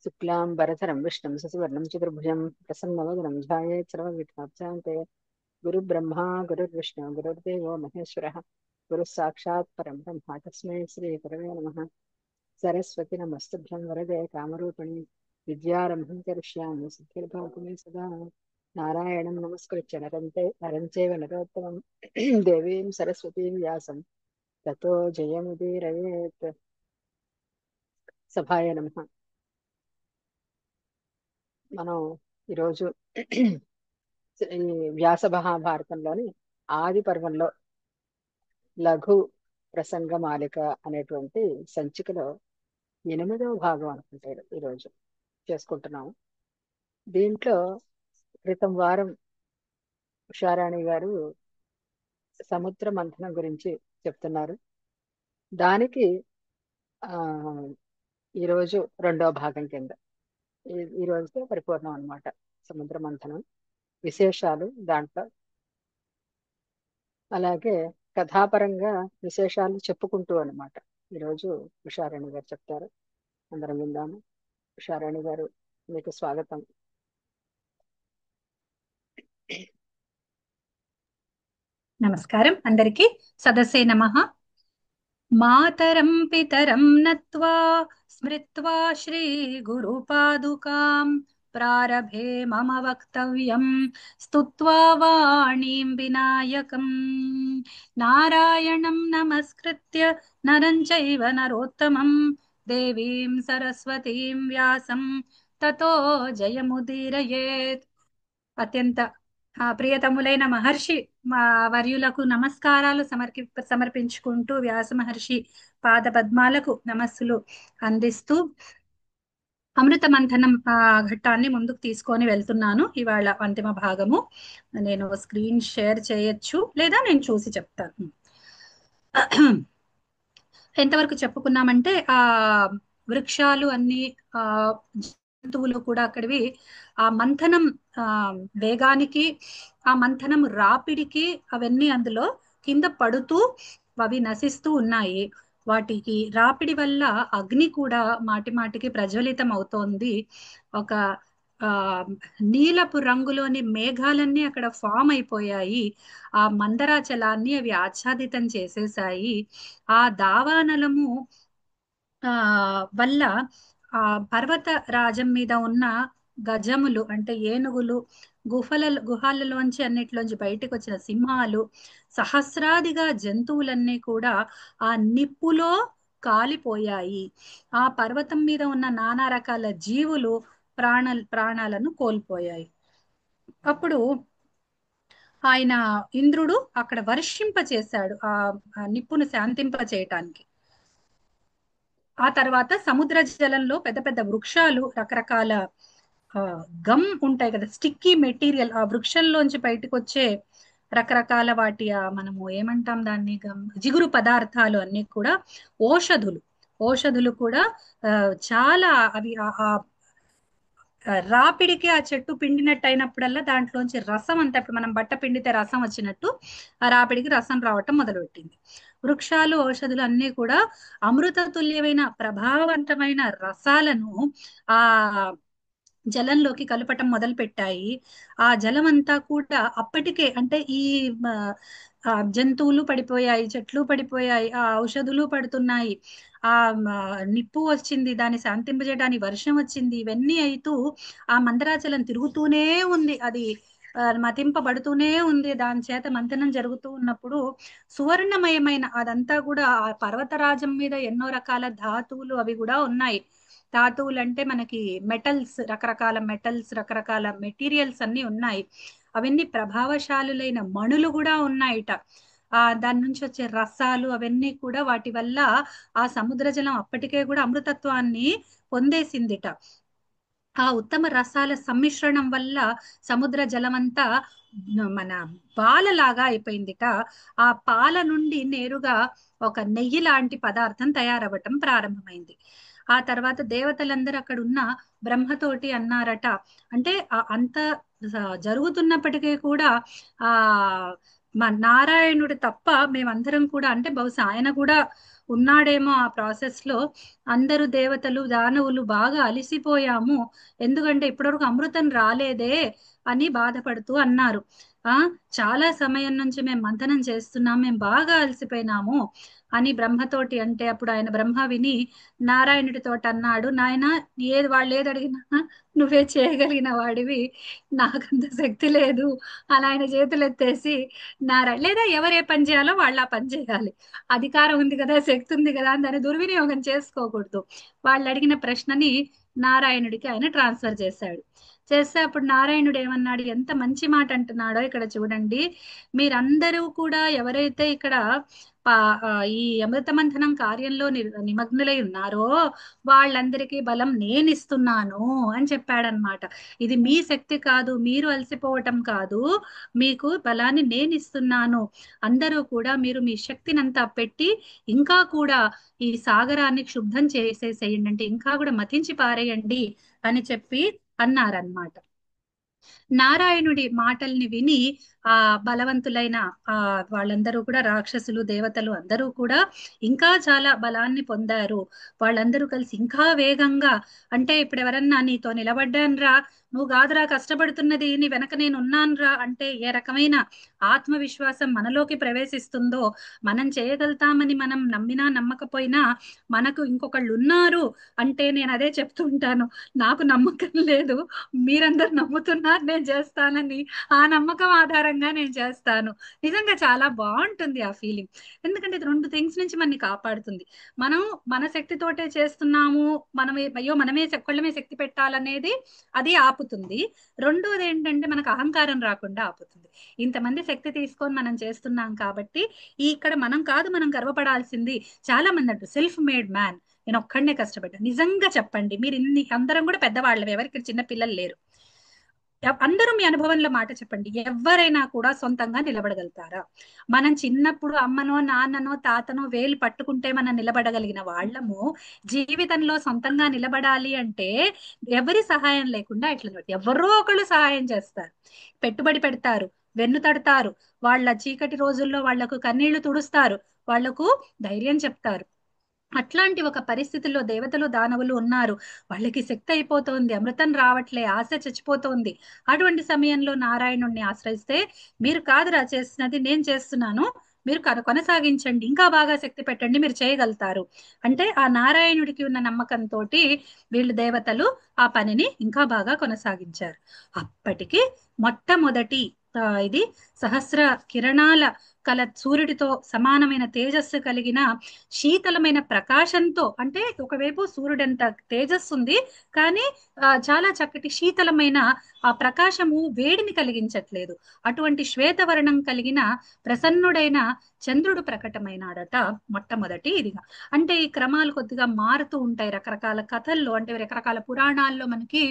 शुक्लाम्बरधरं विष्णुं शशिवर्णं चतुर्भुजं प्रसन्नवदनं ध्यायेत् सर्वविघ्नोपशान्ते गुरुब्रह्मा गुरुर्विष्णु गुरुर्देवो महेश्वरः गुरुः साक्षात् परं ब्रह्म तस्मै श्रीगुरवे नमः। सरस्वती नमस्तुभ्यं वरदे कामरूपिणि विद्यारम्भं करिष्यामि सिद्धिर्भवतु मे सदा। नारायणं नमस्कृत्य नरं चैव नरोत्तमं देवीं सरस्वतीं व्यासं ततो जयमुदीरयेत्। సభాయ నమః. మనం ఈరోజు ఈ వ్యాస మహాభారతంలోని ఆది పర్వంలో లఘు ప్రసంగ మాలిక అనేటువంటి సంచికలో 8వ భాగం అనుకుంటారు ఈరోజు చేసుకుంటున్నాము. దీంట్లో క్రితం వారం ఉషారాణి గారు సముద్ర మంథనం గురించి చెప్తున్నారు. దానికి ఆ ఈరోజు 2వ భాగం కింద ఈ రోజుతో పరిపూర్ణం అన్నమాట. సముద్ర మంథనం విశేషాలు దాంట్లో, అలాగే కథాపరంగా విశేషాలు చెప్పుకుంటూ అన్నమాట ఈరోజు ఉషారాణి గారు చెప్తారు. అందరం విందాము. ఉషారాణి గారు, మీకు స్వాగతం. నమస్కారం అందరికి. సదస్సే నమః. మాతరం పితరం నత్వా స్మృత్వా శ్రీ గురు పాదుకాం ప్రారభే మమ వక్తవ్యం స్తుత్వా వాణీం వినాయకం. నారాయణం నమస్కృత్య నరం చైవ నరోత్తమం దేవీం సరస్వతీం వ్యాసం తతో జయముదీరయేత్. అత్యంత ప్రియతములైన మహర్షి మా వర్యులకు నమస్కారాలు సమర్పించుకుంటూ వ్యాస మహర్షి పాద పద్మాలకు నమస్సులు అందిస్తూ అమృత మంథనం ఘట్టాన్ని ముందుకు తీసుకొని వెళ్తున్నాను. ఇవాళ అంతిమ భాగము. నేను స్క్రీన్ షేర్ చేయొచ్చు లేదా నేను చూసి చెప్తాను. ఎంతవరకు చెప్పుకున్నామంటే వృక్షాలు అన్ని జంతువులు కూడా అక్కడివి ఆ మంథనం వేగానికి, ఆ మంథనం రాపిడికి అవన్నీ అందులో కింద పడుతూ అవి నశిస్తూ ఉన్నాయి. వాటికి రాపిడి వల్ల అగ్ని కూడా మాటి మాటికి ప్రజ్వలితం అవుతోంది. ఒక నీలపు రంగులోని మేఘాలన్నీ అక్కడ ఫామ్ అయిపోయాయి. ఆ మందరాచలాన్ని అవి ఆచ్ఛాదితం చేసేసాయి. ఆ దావానలము వల్ల ఆ పర్వత రాజం మీద ఉన్న గజములు అంటే ఏనుగులు, గుహాలలోంచి అన్నిట్లోంచి బయటకు వచ్చిన సింహాలు, సహస్రాదిగా జంతువులన్నీ కూడా ఆ నిప్పులో కాలిపోయాయి. ఆ పర్వతం మీద ఉన్న నానా రకాల జీవులు ప్రాణాలను కోల్పోయాయి. అప్పుడు ఆయన ఇంద్రుడు అక్కడ వర్షింప చేశాడు ఆ నిప్పును శాంతింప చేయటానికి. ఆ తర్వాత సముద్ర జలంలో పెద్ద పెద్ద వృక్షాలు, రకరకాల గమ్ ఉంటాయి కదా, స్టిక్కీ మెటీరియల్, ఆ వృక్షంలోంచి బయటకు వచ్చే రకరకాల వాటి మనము ఏమంటాం దాన్ని, జిగురు పదార్థాలు అన్ని కూడా ఔషధులు కూడా చాలా అవి రాపిడికి ఆ చెట్టు పిండినట్టు అయినప్పుడల్లా దాంట్లోంచి రసం అంతా, ఇప్పుడు మనం బట్ట పిండితే రసం వచ్చినట్టు ఆ రాపిడికి రసం రావటం మొదలుపెట్టింది. వృక్షాలు, ఔషధులు అన్నీ కూడా అమృత తుల్యమైన ప్రభావవంతమైన రసాలను ఆ జలంలోకి కలపటం మొదలు పెట్టాయి. ఆ జలం అంతా కూడా అప్పటికే అంటే ఈ జంతువులు పడిపోయాయి, చెట్లు పడిపోయాయి, ఆ ఔషధులు పడుతున్నాయి, ఆ నిప్పు వచ్చింది, దాన్ని శాంతింపజేయడానికి వర్షం వచ్చింది. ఇవన్నీ అయితూ ఆ మందరాచలం తిరుగుతూనే ఉంది, అది మతింపబడుతూనే ఉంది. దాని చేత మంథనం జరుగుతూ ఉన్నప్పుడు సువర్ణమయమైన అదంతా కూడా ఆ పర్వతరాజం మీద ఎన్నో రకాల ధాతువులు అవి కూడా ఉన్నాయి. ధాతువులు అంటే మనకి మెటల్స్, రకరకాల మెటీరియల్స్ అన్ని ఉన్నాయి. అవన్నీ ప్రభావశాలులైన మణులు కూడా ఉన్నాయిట. దాని నుంచి వచ్చే రసాలు అవన్నీ కూడా వాటి వల్ల ఆ సముద్ర జలం అప్పటికే కూడా అమృతత్వాన్ని పొందేసిందిట. ఆ ఉత్తమ రసాల సమ్మిశ్రణం వల్ల సముద్ర జలమంతా మన పాలలాగా అయిపోయిందిట. ఆ పాల నుండి నేరుగా ఒక నెయ్యి లాంటి పదార్థం తయారవ్వటం ప్రారంభమైంది. ఆ తర్వాత దేవతలందరూ అక్కడ ఉన్న బ్రహ్మతోటి అన్నారట, అంటే అంత జరుగుతున్నప్పటికీ కూడా ఆ మా నారాయణుడు తప్ప మేమందరం కూడా, అంటే బహుశా ఆయన కూడా ఉన్నాడేమో ఆ ప్రాసెస్ లో. అందరూ దేవతలు దానవులు బాగా అలిసిపోయాము, ఎందుకంటే ఇప్పటివరకు అమృతం రాలేదే అని బాధపడుతూ అన్నారు. ఆ చాలా సమయం నుంచి మేము మంథనం చేస్తున్నాం, మేము బాగా అలసిపోయినాము అని బ్రహ్మతోటి అంటే, అప్పుడు ఆయన బ్రహ్మ విని నారాయణుడితో అన్నాడు, నాయన ఏది వాళ్ళు ఏది అడిగినా నువ్వే చేయగలిగిన వాడివి, నాకంత శక్తి లేదు అలా ఆయన చేతులు ఎత్తేసి, నారాయణ లేదా ఎవరు ఏ పని చేయాలో వాళ్ళు ఆ పని చేయాలి, అధికారం ఉంది కదా శక్తి ఉంది కదా అని దాన్ని దుర్వినియోగం చేసుకోకూడదు. వాళ్ళు అడిగిన ప్రశ్నని నారాయణుడికి ఆయన ట్రాన్స్ఫర్ చేశాడు. చేస్తే అప్పుడు నారాయణుడు ఏమన్నాడు, ఎంత మంచి మాట అంటున్నాడో ఇక్కడ చూడండి. మీరందరూ కూడా ఎవరైతే ఇక్కడ పా ఈ అమృత మంథనం కార్యంలో నిమగ్నులై ఉన్నారో వాళ్ళందరికీ బలం నేను ఇస్తున్నాను అని చెప్పాడనమాట. ఇది మీ శక్తి కాదు, మీరు అలసిపోవటం కాదు, మీకు బలాన్ని నేను ఇస్తున్నాను. అందరూ కూడా మీరు మీ శక్తినంతా పెట్టి ఇంకా కూడా ఈ సాగరాన్ని క్షుబ్ధం చేసేసేయండి, అంటే ఇంకా కూడా మతించి పారేయండి అని చెప్పి అన్నారనమాట. నారాయణుడి మాటల్ని విని ఆ బలవంతులైన ఆ వాళ్ళందరూ కూడా రాక్షసులు దేవతలు అందరూ కూడా ఇంకా చాలా బలాన్ని పొందారు. వాళ్ళందరూ కలిసి ఇంకా వేగంగా, అంటే ఇప్పుడు ఎవరన్నా నీతో నిలబడ్డానురా, నువ్వు కాదురా కష్టపడుతున్నది, నీ వెనక నేను ఉన్నానురా అంటే ఏ రకమైన ఆత్మవిశ్వాసం మనలోకి ప్రవేశిస్తుందో, మనం చేయగలుగుతామని మనం నమ్మినా నమ్మకపోయినా మనకు ఇంకొకళ్ళు ఉన్నారు అంటే, నేను అదే చెప్తుంటాను, నాకు నమ్మకం లేదు, మీరందరు నమ్ముతున్నారు నేను చేస్తానని, ఆ నమ్మకం ఆధారంగా నేను చేస్తాను. నిజంగా చాలా బాగుంటుంది ఆ ఫీలింగ్. ఎందుకంటే ఇది రెండు థింగ్స్ నుంచి మనని కాపాడుతుంది. మనం మన శక్తితోటే చేస్తున్నాము, మనమే అయ్యో మనమే ఒక్కళ్ళమే శక్తి పెట్టాలనేది అది ఆపుతుంది. రెండోది ఏంటంటే మనకు అహంకారం రాకుండా ఆపుతుంది. ఇంతమంది శక్తి తీసుకొని మనం చేస్తున్నాం కాబట్టి ఇక్కడ మనం కాదు మనం గర్వపడాల్సింది. చాలా మంది అంటారు సెల్ఫ్ మేడ్ మ్యాన్, నేను ఒక్కడనే కష్టపడ్డా. నిజంగా చెప్పండి, మీరు ఇన్ని అందరం కూడా పెద్దవాళ్ళవి, ఎవరికి చిన్న పిల్లలు లేరు. అందరూ మీ అనుభవంలో మాట చెప్పండి, ఎవరైనా కూడా సొంతంగా నిలబడగలుగుతారా? మనం చిన్నప్పుడు అమ్మనో నాన్ననో తాతనో వేలు పట్టుకుంటే మనం నిలబడగలిగిన వాళ్ళము, జీవితంలో సొంతంగా నిలబడాలి అంటే ఎవరి సహాయం లేకుండా ఎట్లా ఎవరో ఒకళ్ళు సహాయం చేస్తారు, పెట్టుబడి పెడతారు, వెన్ను తడతారు, వాళ్ళ చీకటి రోజుల్లో వాళ్లకు కన్నీళ్లు తుడుస్తారు, వాళ్లకు ధైర్యం చెప్తారు. అట్లాంటి ఒక పరిస్థితుల్లో దేవతలు దానవులు ఉన్నారు, వాళ్ళకి శక్తి అయిపోతోంది, అమృతం రావట్లే, ఆశ చచ్చిపోతోంది. అటువంటి సమయంలో నారాయణుణ్ణి ఆశ్రయిస్తే, మీరు కాదురా చేస్తున్నది నేను చేస్తున్నాను, మీరు కొనసాగించండి, ఇంకా బాగా శక్తి పెట్టండి, మీరు చేయగలుగుతారు అంటే ఆ నారాయణుడికి ఉన్న నమ్మకంతో వీళ్ళు దేవతలు ఆ పనిని ఇంకా బాగా కొనసాగించారు. అప్పటికి మొట్టమొదటి ఇది సహస్ర కిరణాల కల సూర్యుడితో సమానమైన తేజస్సు కలిగిన శీతలమైన ప్రకాశంతో, అంటే ఒకవైపు సూర్యుడంత తేజస్సు ఉంది కానీ చాలా చక్కటి శీతలమైన ఆ ప్రకాశము వేడిని కలిగించట్లేదు, అటువంటి శ్వేతవర్ణం కలిగిన ప్రసన్నుడైన చంద్రుడు ప్రకటమైనాడట మొట్టమొదటి ఇదిగా. అంటే ఈ క్రమాలు కొద్దిగా మారుతూ ఉంటాయి రకరకాల కథల్లో, అంటే రకరకాల పురాణాల్లో మనకి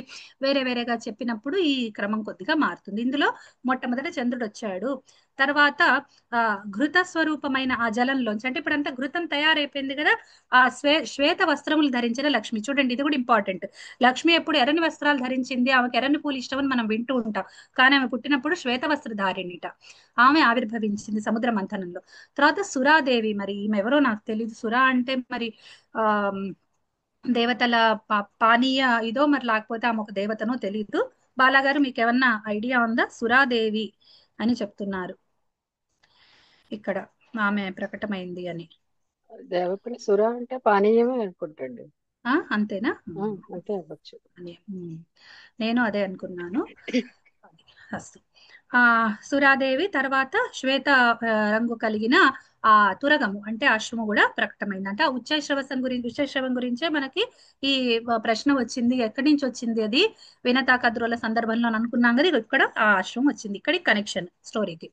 వేరే వేరేగా చెప్పినప్పుడు ఈ క్రమం కొద్దిగా మారుతుంది. ఇందులో మొట్టమొదటి చంద్రుడు వచ్చాడు, తర్వాత ఘృత స్వరూపమైన ఆ జలంలోంచి, అంటే ఇప్పుడంతా ఘృతం తయారైపోయింది కదా, ఆ శ్వేత వస్త్రములు ధరించిన లక్ష్మి. చూడండి ఇది కూడా ఇంపార్టెంట్, లక్ష్మి ఎప్పుడు ఎర్రని వస్త్రాలు ధరించింది, ఆమెకు ఎర్రని పూలు ఇష్టం అని మనం వింటూ ఉంటాం, కానీ ఆమె పుట్టినప్పుడు శ్వేత వస్త్రధారిణిట, ఆమె ఆవిర్భవించింది సముద్ర మంథనంలో. తర్వాత సురాదేవి, మరి ఈమె ఎవరో నాకు తెలియదు, సురా అంటే మరి ఆ దేవతల పానీయ ఇదో మరి, లేకపోతే ఆమె ఒక దేవతనో తెలియదు. బాలాగారు మీకు ఏమన్నా ఐడియా ఉందా? సురాదేవి అని చెప్తున్నారు ఇక్కడ, ఆమె ప్రకటమైంది అని. దేవపల్లి సుర అంటే పానీయమే అనుకుంటండి. అంతేనా? అంతే అవ్వచ్చు. నేను అదే అనుకున్నాను. అస్తు. సురాదేవి తర్వాత శ్వేత రంగు కలిగిన ఆ తురగము అంటే అశ్వము కూడా ప్రకటమైంది. అంటే ఉచ్చైశ్రవం గురించే మనకి ఈ ప్రశ్న వచ్చింది, ఎక్కడి నుంచి వచ్చింది అది వినతా కద్రుల సందర్భంలో అనుకున్నాం కదా, ఇక్కడ ఆ అశ్వం వచ్చింది, ఇక్కడి కనెక్షన్ స్టోరీకి.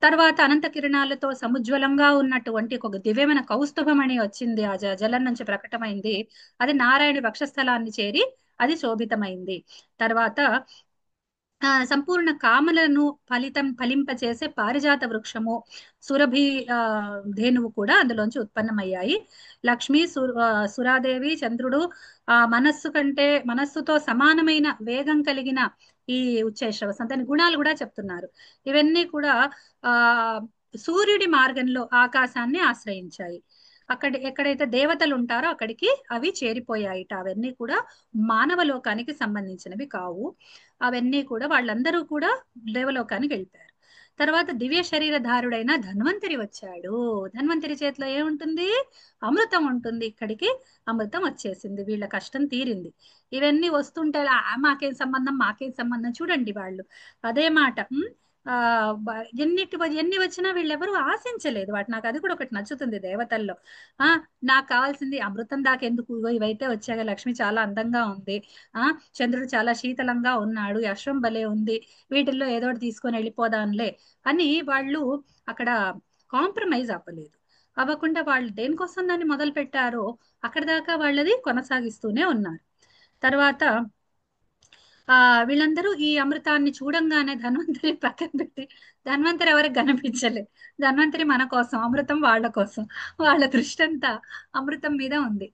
తర్వాత అనంత కిరణాలతో సముజ్వలంగా ఉన్నటువంటి ఒక దివ్యమైన కౌస్తుభమణి వచ్చింది, ఆ జలం నుంచి ప్రకటమైంది, అది నారాయణ వక్షస్థలాన్ని చేరి అది శోభితమైంది. తర్వాత సంపూర్ణ కామలను ఫలింపచేసే పారిజాత వృక్షము, సురభి ధేనువు కూడా అందులోంచి ఉత్పన్నమయ్యాయి. లక్ష్మి సురాదేవి చంద్రుడు మనస్సుతో సమానమైన వేగం కలిగిన ఈ ఉచ్చైశ్రవస, దాని గుణాలు కూడా చెప్తున్నారు. ఇవన్నీ కూడా ఆ సూర్యుడి మార్గంలో ఆకాశాన్ని ఆశ్రయించాయి. ఎక్కడైతే దేవతలు ఉంటారో అక్కడికి అవి చేరిపోయాయిట. అవన్నీ కూడా మానవ లోకానికి సంబంధించినవి కావు. అవన్నీ కూడా వాళ్ళందరూ కూడా దేవలోకానికి వెళ్ళిపోయారు. తర్వాత దివ్య శరీరధారుడైన ధన్వంతరి వచ్చాడు. ధన్వంతరి చేతిలో ఏముంటుంది? అమృతం ఉంటుంది. ఇక్కడికి అమృతం వచ్చేసింది, వీళ్ళ కష్టం తీరింది. ఇవన్నీ వస్తుంటే మాకేం సంబంధం, మాకేం సంబంధం. చూడండి వాళ్ళు అదే మాట. ఆ ఎన్ని వచ్చినా వీళ్ళెవరూ ఆశించలేదు వాటి. నాకు అది కూడా ఒకటి నచ్చుతుంది దేవతల్లో. ఆ నాకు కావాల్సింది అమృతం దాకా ఎందుకు, ఇగో ఇవైతే వచ్చాక లక్ష్మి చాలా అందంగా ఉంది, చంద్రుడు చాలా శీతలంగా ఉన్నాడు, ఈ అశ్వం భలే ఉంది, వీటిల్లో ఏదో ఒకటి తీసుకొని వెళ్ళిపోదాంలే అని వాళ్ళు అక్కడ కాంప్రమైజ్ అవ్వలేదు. అవ్వకుండా వాళ్ళు దేనికోసం దాన్ని మొదలు పెట్టారో అక్కడ దాకా వాళ్ళది కొనసాగిస్తూనే ఉన్నారు. తర్వాత వీళ్ళందరూ ఈ అమృతాన్ని చూడంగానే ధన్వంతరి పక్కన పెట్టి, ధన్వంతరి ఎవరికి కనిపించలే. ధన్వంతరి మన కోసం, అమృతం వాళ్ళ కోసం. వాళ్ళ దృష్టి అంతా అమృతం మీద ఉంది.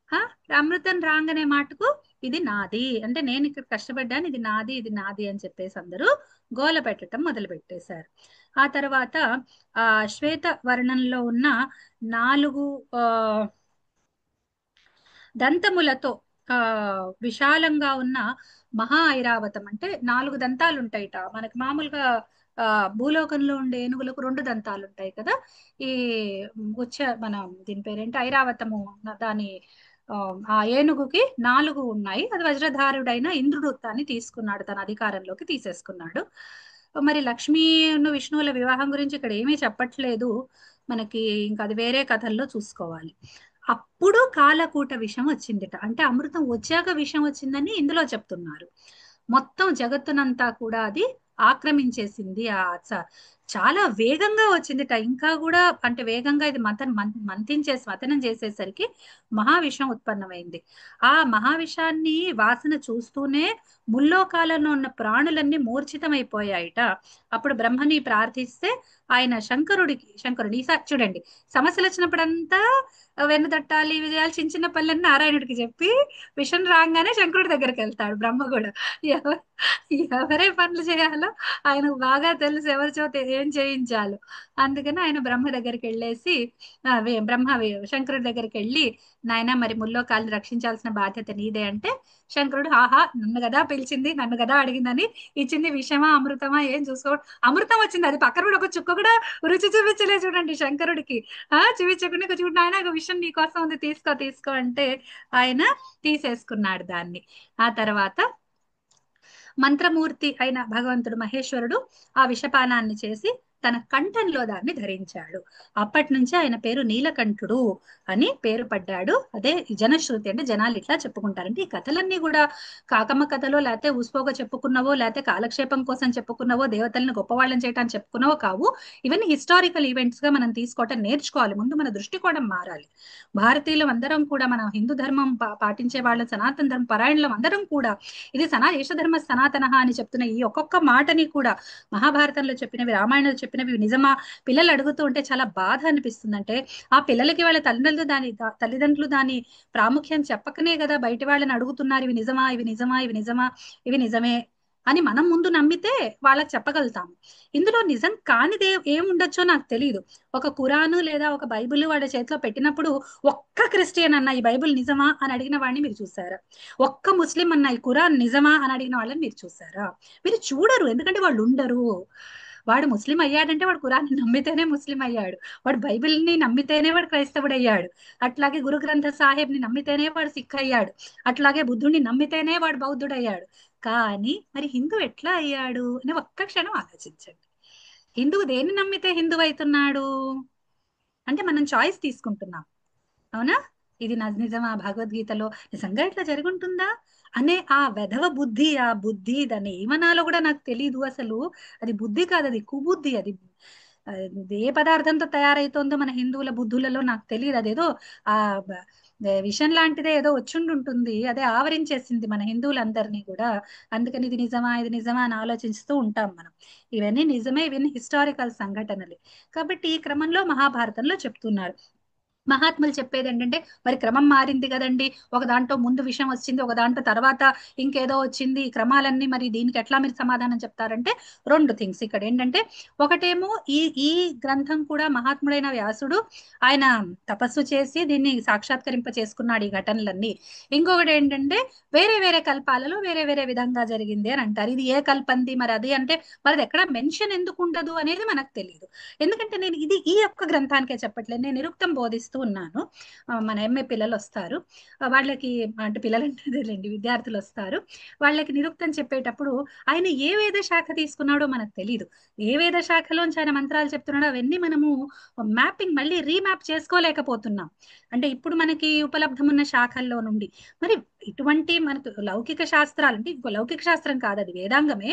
ఆ అమృతం రాగానే మాటకు ఇది నాది, అంటే నేను ఇక్కడ కష్టపడ్డాను, ఇది నాది, ఇది నాది అని చెప్పేసి అందరూ గోల పెట్టడం మొదలు పెట్టేశారు. ఆ తర్వాత ఆ శ్వేత వర్ణంలో ఉన్న 4 ఆ దంతములతో ఆ విశాలంగా ఉన్న మహా ఐరావతం, అంటే 4 దంతాలు ఉంటాయిట. మనకి మామూలుగా ఆ భూలోకంలో ఉండే ఏనుగులకు 2 దంతాలు ఉంటాయి కదా. ఈ మన దీని పేరేంటి, ఐరావతము. దాని ఆ ఆ ఏనుగుకి 4 ఉన్నాయి. అది వజ్రధారుడైన ఇంద్రుడు దాన్ని తీసుకున్నాడు, తన అధికారంలోకి తీసేసుకున్నాడు. మరి లక్ష్మీ విష్ణువుల వివాహం గురించి ఇక్కడ ఏమీ చెప్పట్లేదు మనకి, ఇంకా అది వేరే కథల్లో చూసుకోవాలి. అప్పుడు కాలకూట విషం వచ్చిందిట, అంటే అమృతం వచ్చాక విషం వచ్చిందని ఇందులో చెప్తున్నారు. మొత్తం జగత్తునంతా కూడా అది ఆక్రమించేసింది. చాలా వేగంగా వచ్చిందిట, ఇంకా కూడా అంటే వేగంగా ఇది మతనం చేసేసరికి మహావిషం ఉత్పన్నమైంది. ఆ మహావిషాన్ని వాసన చూస్తూనే ముల్లోకాలలో ఉన్న ప్రాణులన్నీ మూర్ఛితమైపోయాయిట. అప్పుడు బ్రహ్మని ప్రార్థిస్తే ఆయన శంకరుడు ఈసారి చూడండి, సమస్యలు వచ్చినప్పుడంతా వెన్ను తట్టాలి, ఇవి చేయాలి, చిన్న చిన్న పనులన్నీ నారాయణుడికి చెప్పి విషం రాగానే శంకరుడి దగ్గరికి వెళ్తాడు బ్రహ్మ కూడా. ఎవ- ఎవరే పనులు చేయాలో ఆయనకు బాగా తెలుసు, ఎవరి చేత ఏం చేయించాలో. అందుకని ఆయన బ్రహ్మ దగ్గరికి వెళ్ళేసి శంకరుడి దగ్గరికి వెళ్ళి, నాయన మరి ముల్లోకాల్ని రక్షించాల్సిన బాధ్యత నీదే అంటే, శంకరుడు ఆహా నన్ను కదా పిలిచింది, నన్ను కదా అడిగిందని ఇచ్చింది విషమా అమృతమా ఏం చూసుకో, అమృతం వచ్చింది. అది పక్కన కూడా ఒక చుక్క కూడా రుచి చూపించలే చూడండి శంకరుడికి. చూపించకుండా చూడండి ఆయన ఒక విషయం నీకోసం ఉంది, తీసుకో తీసుకో అంటే ఆయన తీసేసుకున్నాడు దాన్ని. ఆ తర్వాత మంత్రమూర్తి అయిన భగవంతుడు మహేశ్వరుడు ఆ విషపానాన్ని చేసి తన కంఠంలో దాన్ని ధరించాడు. అప్పటి నుంచి ఆయన పేరు నీలకంఠుడు అని పేరు పడ్డాడు. అదే జనశ్రుతి, అంటే జనాలు ఇట్లా చెప్పుకుంటారంటే ఈ కథలన్నీ కూడా కాకమ్మ కథలో, లేకపోతే ఊసుకోగా చెప్పుకున్నవో, లేకపోతే కాలక్షేపం కోసం చెప్పుకున్నవో, దేవతలను గొప్పవాళ్ళని చేయడానికి చెప్పుకున్నవో కావు. ఇవన్నీ హిస్టారికల్ ఈవెంట్స్ గా మనం తీసుకోవటం నేర్చుకోవాలి. ముందు మన దృష్టికోణం మారాలి. భారతీయులు అందరం కూడా, మన హిందూ ధర్మం పాటించే వాళ్ళ, సనాతన ధర్మ పరాయణులం అందరం కూడా ఇది దేశధర్మ సనాతన అని చెప్తున్న ఈ ఒక్కొక్క మాటని కూడా మహాభారతంలో చెప్పినవి, రామాయణంలో చెప్పినవి నిజమా? పిల్లలు అడుగుతూ ఉంటే చాలా బాధ అనిపిస్తుంది. అంటే ఆ పిల్లలకి వాళ్ళ తల్లిదండ్రులు దాని ప్రాముఖ్యం చెప్పకనే కదా బయట వాళ్ళని అడుగుతున్నారు, ఇవి నిజమా, ఇవి నిజమా, ఇవి నిజమా, ఇవి నిజమే అని మనం ముందు నమ్మితే వాళ్ళకి చెప్పగలుగుతాము. ఇందులో నిజం కానిదే ఏముండొచ్చో నాకు తెలియదు. ఒక ఖురాను లేదా ఒక బైబిల్ వాళ్ళ చేతిలో పెట్టినప్పుడు ఒక్క క్రిస్టియన్ అన్న ఈ బైబిల్ నిజమా అని అడిగిన వాడిని మీరు చూసారా? ఒక్క ముస్లిం అన్న ఈ ఖురాన్ నిజమా అని అడిగిన వాళ్ళని మీరు చూసారా? మీరు చూడరు, ఎందుకంటే వాళ్ళు ఉండరు. వాడు ముస్లిం అయ్యాడంటే వాడు ఖురాన్ని నమ్మితేనే ముస్లిం అయ్యాడు, వాడు బైబిల్ని నమ్మితేనే వాడు క్రైస్తవుడు అయ్యాడు, అట్లాగే గురు గ్రంథ సాహెబ్ని నమ్మితేనే వాడు సిక్ అయ్యాడు, అట్లాగే బుద్ధుడిని నమ్మితేనే వాడు బౌద్ధుడు అయ్యాడు. కానీ మరి హిందూ ఎట్లా అయ్యాడు అని ఒక్క క్షణం ఆలోచించండి. హిందువు దేన్ని నమ్మితే హిందువు అవుతున్నాడు? అంటే మనం చాయిస్ తీసుకుంటున్నాం, అవునా? ఇది నిజమా? భగవద్గీతలో నిజంగా ఇట్లా జరుగుంటుందా అనే ఆ వెధవ బుద్ధి, ఆ బుద్ధి దాన్ని ఏమనాలో కూడా నాకు తెలియదు అసలు. అది బుద్ధి కాదు, అది కుబుద్ధి. అది ఏ పదార్థంతో తయారైతుందో మన హిందువుల బుద్ధులలో నాకు తెలియదు. అదేదో ఆ విషం లాంటిదే ఏదో వచ్చుండుంటుంది, అదే ఆవరించేసింది మన హిందువులందరినీ కూడా. అందుకని ఇది నిజమా, ఇది నిజమా అని ఆలోచిస్తూ ఉంటాం మనం. ఇవన్నీ నిజమే, ఇవన్నీ హిస్టారికల్ సంఘటనలే. కాబట్టి ఈ క్రమంలో మహాభారతంలో చెప్తున్నారు మహాత్ములు చెప్పేది ఏంటంటే మరి క్రమం మారింది కదండి, ఒక దాంట్లో ముందు విషయం వచ్చింది, ఒక దాంట్లో తర్వాత ఇంకేదో వచ్చింది, ఈ క్రమాలన్నీ మరి దీనికి ఎట్లా మీరు సమాధానం చెప్తారంటే రెండు థింగ్స్ ఇక్కడ ఏంటంటే, ఒకటేమో ఈ ఈ గ్రంథం కూడా మహాత్ముడైన వ్యాసుడు ఆయన తపస్సు చేసి దీన్ని సాక్షాత్కరింప చేసుకున్నాడు ఈ ఘటనలన్నీ. ఇంకొకటి ఏంటంటే వేరే వేరే కల్పాలలో వేరే వేరే విధంగా జరిగింది అని అంటారు. ఇది ఏ కల్పంది మరి అది అంటే మరి అది ఎక్కడ మెన్షన్ ఎందుకు ఉండదు అనేది మనకు తెలియదు. ఎందుకంటే నేను ఇది ఈ యొక్క గ్రంథానికే చెప్పట్లేదు, నేను నిరుక్తం బోధిస్తూ ఉన్నాను. మన ఎంఏ పిల్లలు వస్తారు, వాళ్ళకి అంటే పిల్లలు అంటేలేండి విద్యార్థులు వస్తారు, వాళ్ళకి నిరుక్తం చెప్పేటప్పుడు ఆయన ఏ వేద శాఖ తీసుకున్నాడో మనకు తెలియదు, ఏ వేద శాఖలోంచి ఆయన మంత్రాలు చెప్తున్నాడో అవన్నీ మనము మ్యాపింగ్ మళ్ళీ రీమ్యాప్ చేసుకోలేకపోతున్నాం. అంటే ఇప్పుడు మనకి ఉపలబ్ధం ఉన్న శాఖల్లో నుండి మరి ఇటువంటి మనకు లౌకిక శాస్త్రాలు అంటే ఇంకో లౌకిక శాస్త్రం కాదు, అది వేదాంగమే.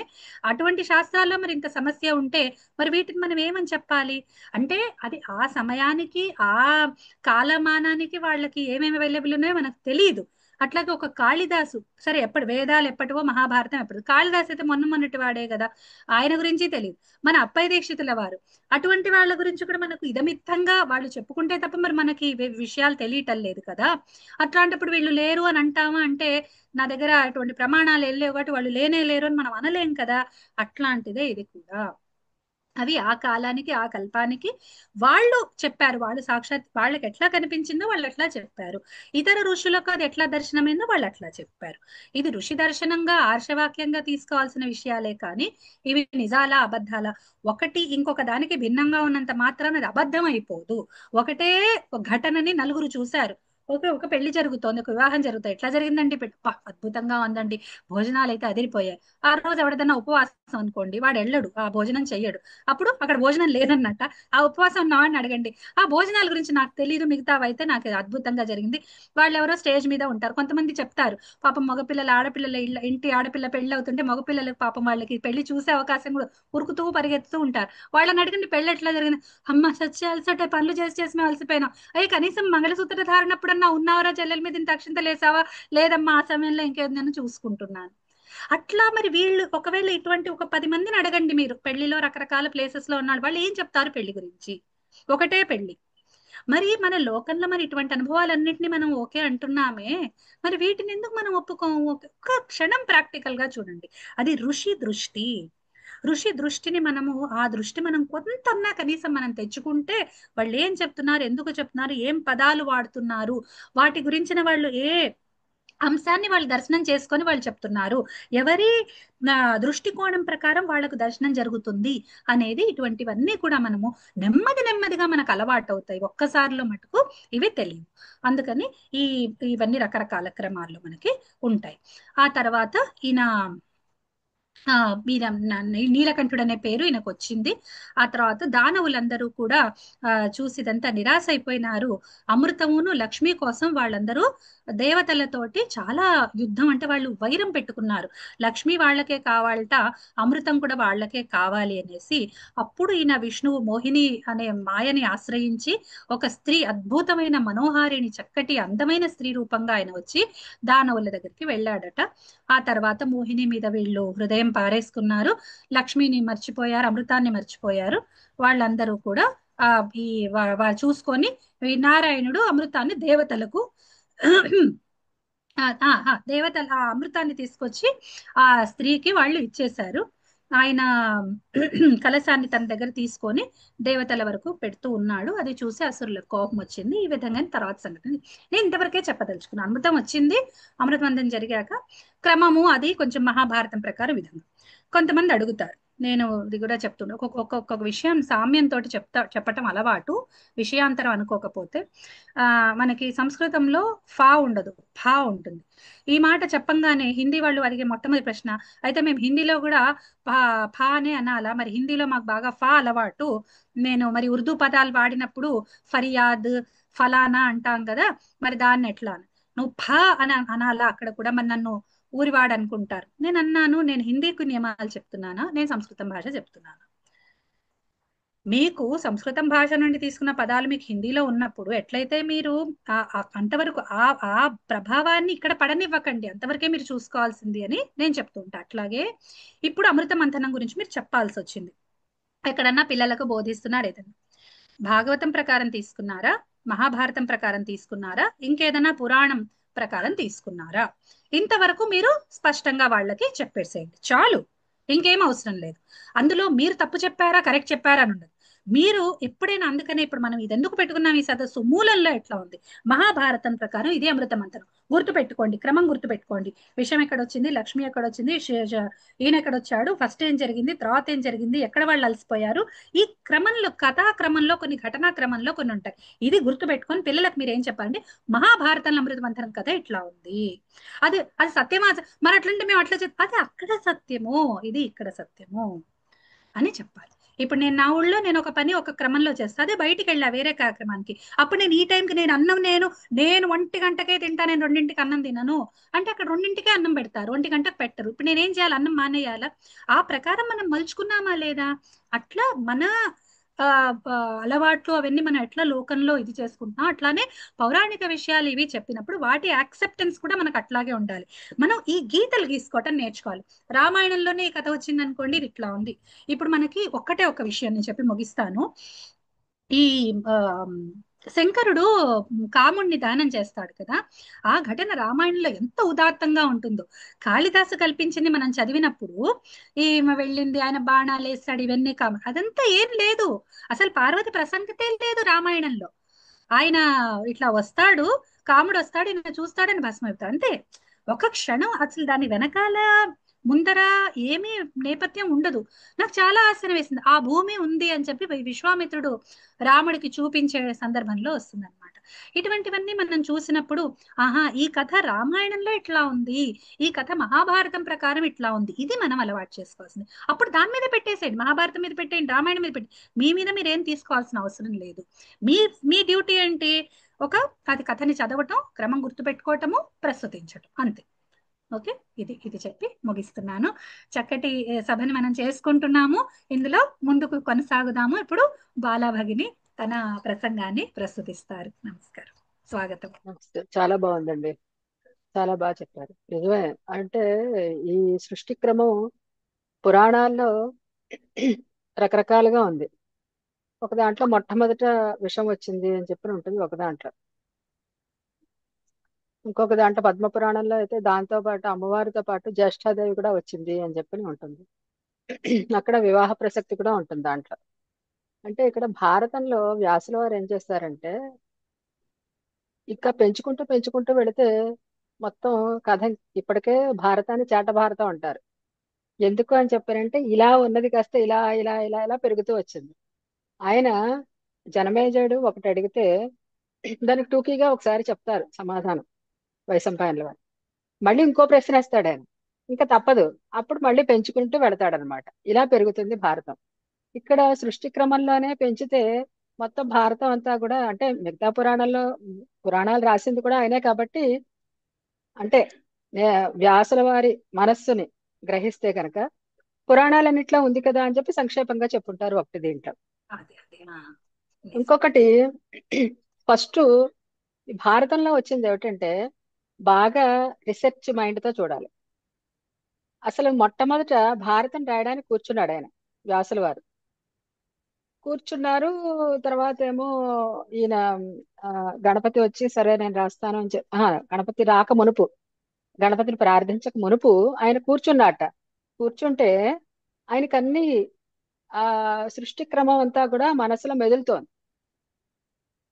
అటువంటి శాస్త్రాల్లో మరి ఇంత సమస్య ఉంటే మరి వీటిని మనం ఏమని చెప్పాలి అంటే, అది ఆ సమయానికి ఆ కాలమానానికి వాళ్ళకి ఏమేమి అవైలబుల్ ఉన్నాయో మనకు తెలియదు. అట్లాగే ఒక కాళిదాసు, సరే ఎప్పటి వేదాలు ఎప్పటివో మహాభారతం ఎప్పటి, కాళిదాసు అయితే మొన్నటి వాడే కదా, ఆయన గురించి తెలియదు. మన అప్పయ్య దీక్షితుల వారు, అటువంటి వాళ్ళ గురించి కూడా మనకు ఇదమిత్తంగా వాళ్ళు చెప్పుకుంటే తప్ప మరి మనకి విషయాలు తెలియటం లేదు కదా. అట్లాంటప్పుడు వీళ్ళు లేరు అని అంటామా అంటే, నా దగ్గర అటువంటి ప్రమాణాలు వెళ్ళలేవు కాబట్టి వాళ్ళు లేనే లేరు అని మనం అనలేం కదా. అట్లాంటిదే ఇది కూడా. అవి ఆ కాలానికి ఆ కల్పానికి వాళ్ళు చెప్పారు, వాళ్ళు సాక్షాత్ వాళ్ళకి ఎట్లా కనిపించిందో వాళ్ళు అట్లా చెప్పారు, ఇతర ఋషులకు అది ఎట్లా దర్శనమైందో వాళ్ళు అట్లా చెప్పారు. ఇది ఋషి దర్శనంగా ఆర్షవాక్యంగా తీసుకోవాల్సిన విషయాలే కానీ ఇవి నిజాలా అబద్ధాలా ఒకటి ఇంకొక దానికి భిన్నంగా ఉన్నంత మాత్రాన అది అబద్ధం అయిపోదు. ఒకటే ఘటనని నలుగురు చూశారు, ఓకే, ఒక పెళ్లి జరుగుతోంది, ఒక వివాహం జరుగుతుంది, ఎట్లా జరిగిందండి పెళ్లి? అబ్బా, అద్భుతంగా ఉందండి, భోజనాలు అయితే అదిరిపోయాయి. ఆ రోజు ఎవరిదైనా ఉపవాసం అనుకోండి, వాడు వెళ్ళడు, ఆ భోజనం చెయ్యడు, అప్పుడు అక్కడ భోజనం లేదన్నట్ట. ఆ ఉపవాసం ఉన్నామని అడగండి, ఆ భోజనాల గురించి నాకు తెలియదు, మిగతావైతే నాకు అద్భుతంగా జరిగింది. వాళ్ళు ఎవరో స్టేజ్ మీద ఉంటారు, కొంతమంది చెప్తారు పాపం మగపిల్లలు ఆడపిల్లల ఇంటి ఆడపిల్ల పెళ్లి అవుతుంటే మగపిల్లలకు పాపం వాళ్ళకి పెళ్లి చూసే అవకాశం కూడా ఉరుకుతూ పరిగెత్తుతూ ఉంటారు. వాళ్ళని అడగండి పెళ్లి ఎట్లా జరిగింది, అమ్మ చచ్చి అలసట పనులు చేసి చేసి మేము అలసిపోయినాం. అయ్యి కనీసం మంగళసూత్ర ధారణప్పుడన్నా ఉన్నావరా, చెల్లెల మీద ఇంత అక్షింతలు వేసావా, లేదమ్మా ఆ సమయంలో ఇంకేది నేను చూసుకుంటున్నాను. అట్లా మరి వీళ్ళు ఒకవేళ ఇటువంటి ఒక 10 మందిని అడగండి మీరు, పెళ్లిలో రకరకాల ప్లేసెస్ లో ఉన్నాడు, వాళ్ళు ఏం చెప్తారు పెళ్లి గురించి? ఒకటే పెళ్లి. మరి మన లోకంలో మరి ఇటువంటి అనుభవాలన్నింటినీ మనం ఓకే అంటున్నామే, మరి వీటిని ఎందుకు మనం ఒప్పుకోము? ఒక్క క్షణం ప్రాక్టికల్ గా చూడండి, అది ఋషి దృష్టి. ఋషి దృష్టిని మనము, ఆ దృష్టి మనం కొంతన్నా కనీసం మనం తెచ్చుకుంటే వాళ్ళు ఏం చెప్తున్నారు, ఎందుకు చెప్తున్నారు, ఏం పదాలు వాడుతున్నారు, వాటి గురించిన వాళ్ళు ఏ అంశాన్ని వాళ్ళు దర్శనం చేసుకొని వాళ్ళు చెప్తున్నారు, ఎవరి దృష్టికోణం ప్రకారం వాళ్ళకు దర్శనం జరుగుతుంది అనేది, ఇటువంటివన్నీ కూడా మనము నెమ్మది నెమ్మదిగా మనకు అలవాటు అవుతాయి, ఒక్కసారిలో మటుకు ఇవి తెలియవు. అందుకని ఈ ఇవన్నీ రకరకాల క్రమాల్లో మనకి ఉంటాయి. ఆ తర్వాత ఈయన ఆ ఈయన నీలకంఠుడు అనే పేరు ఈయనకు వచ్చింది. ఆ తర్వాత దానవులందరూ కూడా చూసిదంతా నిరాశ అయిపోయినారు. అమృతమును లక్ష్మి కోసం వాళ్ళందరూ దేవతలతోటి చాలా యుద్ధం, అంటే వాళ్ళు వైరం పెట్టుకున్నారు, లక్ష్మి వాళ్ళకే కావాలట, అమృతం కూడా వాళ్ళకే కావాలి అనేసి. అప్పుడు ఈయన విష్ణువు మోహిని అనే మాయని ఆశ్రయించి ఒక స్త్రీ, అద్భుతమైన మనోహారిణి, చక్కటి అందమైన స్త్రీ రూపంగా ఆయన వచ్చి దానవుల దగ్గరికి వెళ్ళాడట. ఆ తర్వాత మోహిని మీద వీళ్ళు హృదయం పారేసుకున్నారు, లక్ష్మిని మర్చిపోయారు, అమృతాన్ని మర్చిపోయారు. వాళ్ళందరూ కూడా ఆ ఈ చూసుకొని ఈ నారాయణుడు అమృతాన్ని దేవతలకు దేవతల ఆ అమృతాన్ని తీసుకొచ్చి ఆ స్త్రీకి వాళ్ళు ఇచ్చేశారు. ఆయన కలశాన్ని తన దగ్గర తీసుకొని దేవతల వరకు పెడుతూ ఉన్నాడు. అది చూసి అసురులకు కోపం వచ్చింది. ఈ విధంగా తర్వాత సంగతి నేను ఇంతవరకే చెప్పదలుచుకున్నాను. అమృతం వచ్చింది, అమృతమంతం జరిగాక క్రమము అది కొంచెం మహాభారతం ప్రకారం విధంగా. కొంతమంది అడుగుతారు, నేను ఇది కూడా చెప్తున్నా, ఒక్కొక్క విషయం సామ్యంతో చెప్పటం అలవాటు, విషయాంతరం అనుకోకపోతే. మనకి సంస్కృతంలో ఫా ఉండదు, ఫా ఉంటుంది. ఈ మాట చెప్పంగానే హిందీ వాళ్ళు అడిగే మొట్టమొదటి ప్రశ్న, అయితే మేము హిందీలో కూడా ఫా అనే అనాలా, మరి హిందీలో మాకు బాగా ఫా అలవాటు, నేను మరి ఉర్దూ పదాలు వాడినప్పుడు ఫరియాద్ ఫలానా అంటాం కదా, మరి దాన్ని ఎట్లా నువ్వు ఫా అని అనాలా అక్కడ కూడా, మరి నన్ను ఊరివాడు అనుకుంటారు. నేను అన్నాను, నేను హిందీకి నియమాలు చెప్తున్నానా, నేను సంస్కృతం భాష చెప్తున్నాను. మీకు సంస్కృతం భాష నుండి తీసుకున్న పదాలు మీకు హిందీలో ఉన్నప్పుడు ఎట్లయితే మీరు అంతవరకు ఆ ప్రభావాన్ని ఇక్కడ పడనివ్వకండి, అంతవరకే మీరు చూసుకోవాల్సింది అని నేను చెప్తుంటా. అట్లాగే ఇప్పుడు అమృత మంథనం గురించి మీరు చెప్పాల్సి వచ్చింది, ఎక్కడన్నా పిల్లలకు బోధిస్తున్నారు ఏదన్నా, భాగవతం ప్రకారం తీసుకున్నారా, మహాభారతం ప్రకారం తీసుకున్నారా, ఇంకేదైనా పురాణం ప్రకారం తీసుకున్నారా? ఇంతవరకు మీరు స్పష్టంగా వాళ్ళకి చెప్పేసేయండి చాలు. ఇంకేం అవసరం లేదు. అందులో మీరు తప్పు చెప్పారా కరెక్ట్ చెప్పారా అని ఉండదు. మీరు ఎప్పుడైనా, అందుకనే ఇప్పుడు మనం ఇది ఎందుకు పెట్టుకున్నాం ఈ సదస్సు, మూలంలో ఎట్లా ఉంది, మహాభారతం ప్రకారం ఇది అమృత మంత్రం. గుర్తు పెట్టుకోండి, క్రమం గుర్తు పెట్టుకోండి. విషయం ఎక్కడొచ్చింది, లక్ష్మి ఎక్కడొచ్చింది, ఈయన ఎక్కడొచ్చాడు, ఫస్ట్ ఏం జరిగింది, తర్వాత ఏం జరిగింది, ఎక్కడ వాళ్ళు అలసిపోయారు, ఈ క్రమంలో, కథా క్రమంలో కొన్ని, ఘటనా క్రమంలో కొన్ని ఉంటాయి. ఇది గుర్తు పెట్టుకొని పిల్లలకు మీరు ఏం చెప్పాలంటే, మహాభారతంలో అమృత మంథనం కథ ఇట్లా ఉంది, అది అది సత్యమా, మరి అట్లంటే మేము అట్లా అది అక్కడ సత్యము, ఇది ఇక్కడ సత్యము అని చెప్పాలి. ఇప్పుడు నేను నా ఊళ్ళో నేను ఒక పని ఒక క్రమంలో చేస్తా, అదే బయటికి వెళ్ళా వేరే కార్యక్రమానికి, అప్పుడు నేను ఈ టైంకి నేను అన్నం నేను 1 గంటకే తింటా, నేను 2ంటికి అన్నం తినను అంటే అక్కడ 2ంటికే అన్నం పెడతారు, 1 గంటకు పెట్టరు. ఇప్పుడు నేనేం చేయాలి, అన్నం మానేయాలా? ఆ ప్రకారం మనం మలుచుకున్నామా లేదా? అట్లా మన ఆ ఆ, అలవాట్లు అవన్నీ మనం ఎట్లా లోకంలో ఇది చేసుకుంటున్నాం, అట్లానే పౌరాణిక విషయాలు ఇవి చెప్పినప్పుడు వాటి యాక్సెప్టెన్స్ కూడా మనకు అట్లాగే ఉండాలి. మనం ఈ గీతలు గీసుకోవటం నేర్చుకోవాలి. రామాయణంలోనే ఈ కథ వచ్చింది అనుకోండి, ఇది ఇట్లా ఉంది. ఇప్పుడు మనకి ఒక్కటే ఒక విషయం నేను చెప్పి ముగిస్తాను. ఈ ఆ, శంకరుడు కాముణ్ణి దానం చేస్తాడు కదా, ఆ ఘటన రామాయణంలో ఎంత ఉదాత్తంగా ఉంటుందో. కాళిదాసు కల్పించింది మనం చదివినప్పుడు, ఈమె వెళ్ళింది, ఆయన బాణాలు వేస్తాడు, ఇవన్నీ అదంతా ఏం లేదు. అసలు పార్వతి ప్రసంగతే లేదు రామాయణంలో. ఆయన ఇట్లా వస్తాడు, కాముడు వస్తాడు, ఈయన చూస్తాడని భస్మం అవుతాడు అంతే. ఒక క్షణం అసలు దాని వెనకాల ముందర ఏమీ నేపథ్యం ఉండదు. నాకు చాలా ఆశ్చర్యం వేసింది, ఆ భూమి ఉంది అని చెప్పి విశ్వామిత్రుడు రాముడికి చూపించే సందర్భంలో వస్తుంది అనమాట. ఇటువంటివన్నీ మనం చూసినప్పుడు, ఆహా ఈ కథ రామాయణంలో ఇట్లా ఉంది, ఈ కథ మహాభారతం ప్రకారం ఇట్లా ఉంది, ఇది మనం అలవాటు చేసుకోవాల్సింది. అప్పుడు దాని మీద పెట్టేసేయండి, మహాభారతం మీద పెట్టేయండి, రామాయణం మీద పెట్టి, మీ మీద మీరు ఏం తీసుకోవాల్సిన అవసరం లేదు. మీ మీ డ్యూటీ ఏంటి, ఒక అది కథని చదవటం, క్రమం గుర్తుపెట్టుకోవటము, ప్రస్తుతించటం, అంతే. ఓకే, ఇది ఇది చెప్పి ముగిస్తున్నాను. చక్కటి సభని మనం చేసుకుంటున్నాము. ఇందులో ముందుకు కొనసాగుదాము. ఇప్పుడు బాలాభగిని తన ప్రసంగాన్ని ప్రస్తుతిస్తారు. నమస్కారం, స్వాగతం. చాలా బాగుందండి, చాలా బాగా చెప్పారు. నిజమే. అంటే ఈ సృష్టి క్రమం పురాణాల్లో రకరకాలుగా ఉంది. ఒక దాంట్లో మొట్టమొదట విషం వచ్చింది అని చెప్పి ఉంటుంది ఒక దాంట్లో. ఇంకొక దాంట్లో పద్మ పురాణంలో అయితే దాంతో పాటు అమ్మవారితో పాటు జ్యేష్ఠాదేవి కూడా వచ్చింది అని చెప్పి ఉంటుంది. అక్కడ వివాహ ప్రసక్తి కూడా ఉంటుంది దాంట్లో. అంటే ఇక్కడ భారతంలో వ్యాసుల వారు ఏం చేస్తారంటే, ఇంకా పెంచుకుంటూ పెంచుకుంటూ వెళితే మొత్తం కథ ఇప్పటికే భారతాన్ని చేట భారతం అంటారు. ఎందుకు అని చెప్పారంటే, ఇలా ఉన్నది కాస్త ఇలా ఇలా ఇలా ఇలా పెరుగుతూ వచ్చింది. ఆయన జనమేజయుడు ఒకటి అడిగితే దానికి టూకీగా ఒకసారి చెప్తారు సమాధానం వైశంపాయనుల వారు. మళ్ళీ ఇంకో ప్రశ్న వేస్తాడు ఆయన, ఇంకా తప్పదు, అప్పుడు మళ్ళీ పెంచుకుంటూ వెళతాడనమాట. ఇలా పెరుగుతుంది భారతం. ఇక్కడ సృష్టి క్రమంలోనే పెంచితే మొత్తం భారతం అంతా కూడా, అంటే మిగతా పురాణాల్లో పురాణాలు రాసింది కూడా ఆయనే కాబట్టి, అంటే వ్యాసుల వారి మనస్సుని గ్రహిస్తే కనుక పురాణాలన్నిట్లో ఉంది కదా అని చెప్పి సంక్షేపంగా చెప్పుంటారు ఒకటి దీంట్లో. అదే అదే ఇంకొకటి, ఫస్ట్ భారతంలో వచ్చింది ఏమిటంటే, బాగా రీసెర్చ్ మైండ్ తో చూడాలి. అసలు మొట్టమొదట భారతం రాయడానికి కూర్చున్నాడు ఆయన, వ్యాసుల వారు కూర్చున్నారు. తర్వాత ఏమో ఈయన ఆ, గణపతి వచ్చి సరే నేను రాస్తాను అని గణపతి రాక మునుపు, గణపతిని ప్రార్థించక మునుపు ఆయన కూర్చున్నట్ట. కూర్చుంటే ఆయనకి అన్ని ఆ సృష్టి క్రమం అంతా కూడా మనసులో మెదులుతోంది.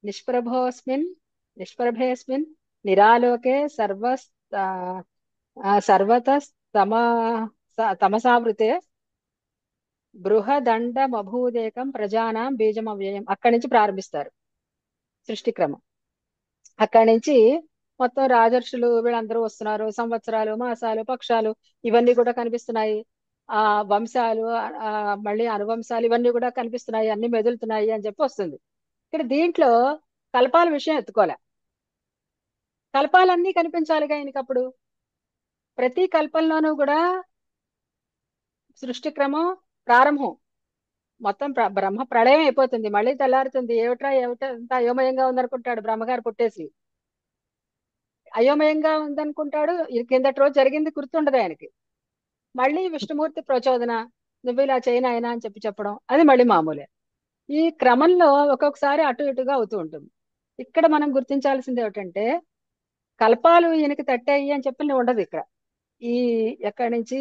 నిష్ప్రభోస్మిన్ నిష్ప్రభేస్మిన్ నిరాలోకే ఆ, సర్వత తమసావృతే బృహదండమభూదేకం ప్రజానాం బీజమవ్యయం. అక్కడి నుంచి ప్రారంభిస్తారు సృష్టి క్రమం. అక్కడి నుంచి మొత్తం రాజర్షులు వీళ్ళందరూ వస్తున్నారు, సంవత్సరాలు మాసాలు పక్షాలు ఇవన్నీ కూడా కనిపిస్తున్నాయి. ఆ వంశాలు, ఆ మళ్ళీ అనువంశాలు ఇవన్నీ కూడా కనిపిస్తున్నాయి, అన్ని మెదులుతున్నాయి అని చెప్పి వస్తుంది. ఇక్కడ దీంట్లో కల్పాల విషయం ఎత్తుకోలే. కల్పాలన్నీ కనిపించాలిగా ఆయనకప్పుడు. ప్రతి కల్పంలోనూ కూడా సృష్టి క్రమం ప్రారంభం, మొత్తం బ్రహ్మ ప్రళయం అయిపోతుంది, మళ్ళీ తెల్లారుతుంది. ఏమిట్రా ఏమిటా అంత అయోమయంగా ఉందనుకుంటాడు బ్రహ్మగారు పుట్టేసి. అయోమయంగా ఉందనుకుంటాడు. ఇది కిందటి రోజు జరిగింది గుర్తుండదు ఆయనకి. మళ్ళీ విష్ణుమూర్తి ప్రచోదన, నువ్వు ఇలా చేయను ఆయన అని చెప్పి చెప్పడం, అది మళ్ళీ మామూలే. ఈ క్రమంలో ఒక్కొక్కసారి అటు ఇటుగా అవుతూ ఉంటుంది. ఇక్కడ మనం గుర్తించాల్సింది ఏమిటంటే కల్పాలు ఈయనకి తట్టాయి అని చెప్పి ఉండదు ఇక్కడ. ఈ ఎక్కడి నుంచి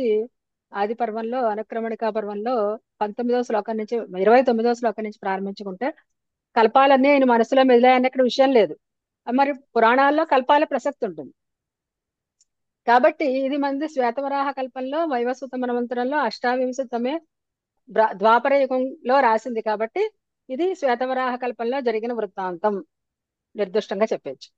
ఆది పర్వంలో అనుక్రమణికా పర్వంలో 19వ శ్లోకం నుంచి 29వ శ్లోకం నుంచి ప్రారంభించుకుంటే కల్పాలన్నీ ఆయన మనసులో మెదిలాయన్న ఇక్కడ విషయం లేదు. మరి పురాణాల్లో కల్పాల ప్రసక్తి ఉంటుంది. కాబట్టి ఇది మంది శ్వేతవరాహ కల్పంలో వైవస్వత మన్వంతరంలో అష్టావింశతమే ద్వాపర యుగంలో రాసింది. కాబట్టి ఇది శ్వేతవరాహ కల్పంలో జరిగిన వృత్తాంతం నిర్దిష్టంగా చెప్పచ్చు.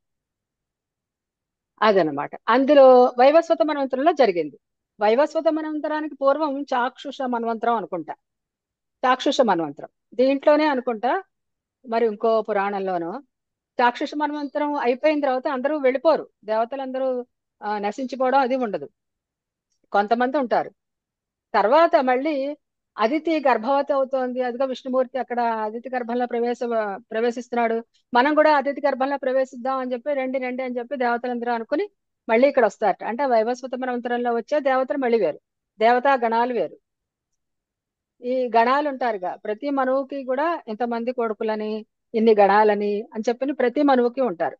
అదనమాట అందులో వైవస్వత మన్వంతరంలో జరిగింది. వైవస్వత మన్వంతరానికి పూర్వం చాక్షుష మన్వంతరం అనుకుంటా, చాక్షుష మన్వంతరం దీంట్లోనే అనుకుంటా, మరి ఇంకో పురాణంలోనూ చాక్షుష మన్వంతరం అయిపోయిన తర్వాత అందరూ వెళ్ళిపోరు, దేవతలందరూ నశించిపోవడం అది ఉండదు, కొంతమంది ఉంటారు. తర్వాత మళ్ళీ అదితి గర్భవతి అవుతోంది, అదిగో విష్ణుమూర్తి అక్కడ అదితి గర్భంలో ప్రవేశిస్తున్నాడు, మనం కూడా అదితి గర్భంలో ప్రవేశిద్దాం అని చెప్పి రండి రండి అని చెప్పి దేవతలందరూ అనుకుని మళ్ళీ ఇక్కడ వస్తారట. అంటే వైవస్వత మన్వంతరంలో వచ్చే దేవతలు మళ్ళీ వేరు, దేవతా గణాలు వేరు. ఈ గణాలు ఉంటారుగా, ప్రతి మనువుకి కూడా ఇంతమంది కొడుకులని ఇన్ని గణాలని అని చెప్పి ప్రతి మనువుకి ఉంటారు.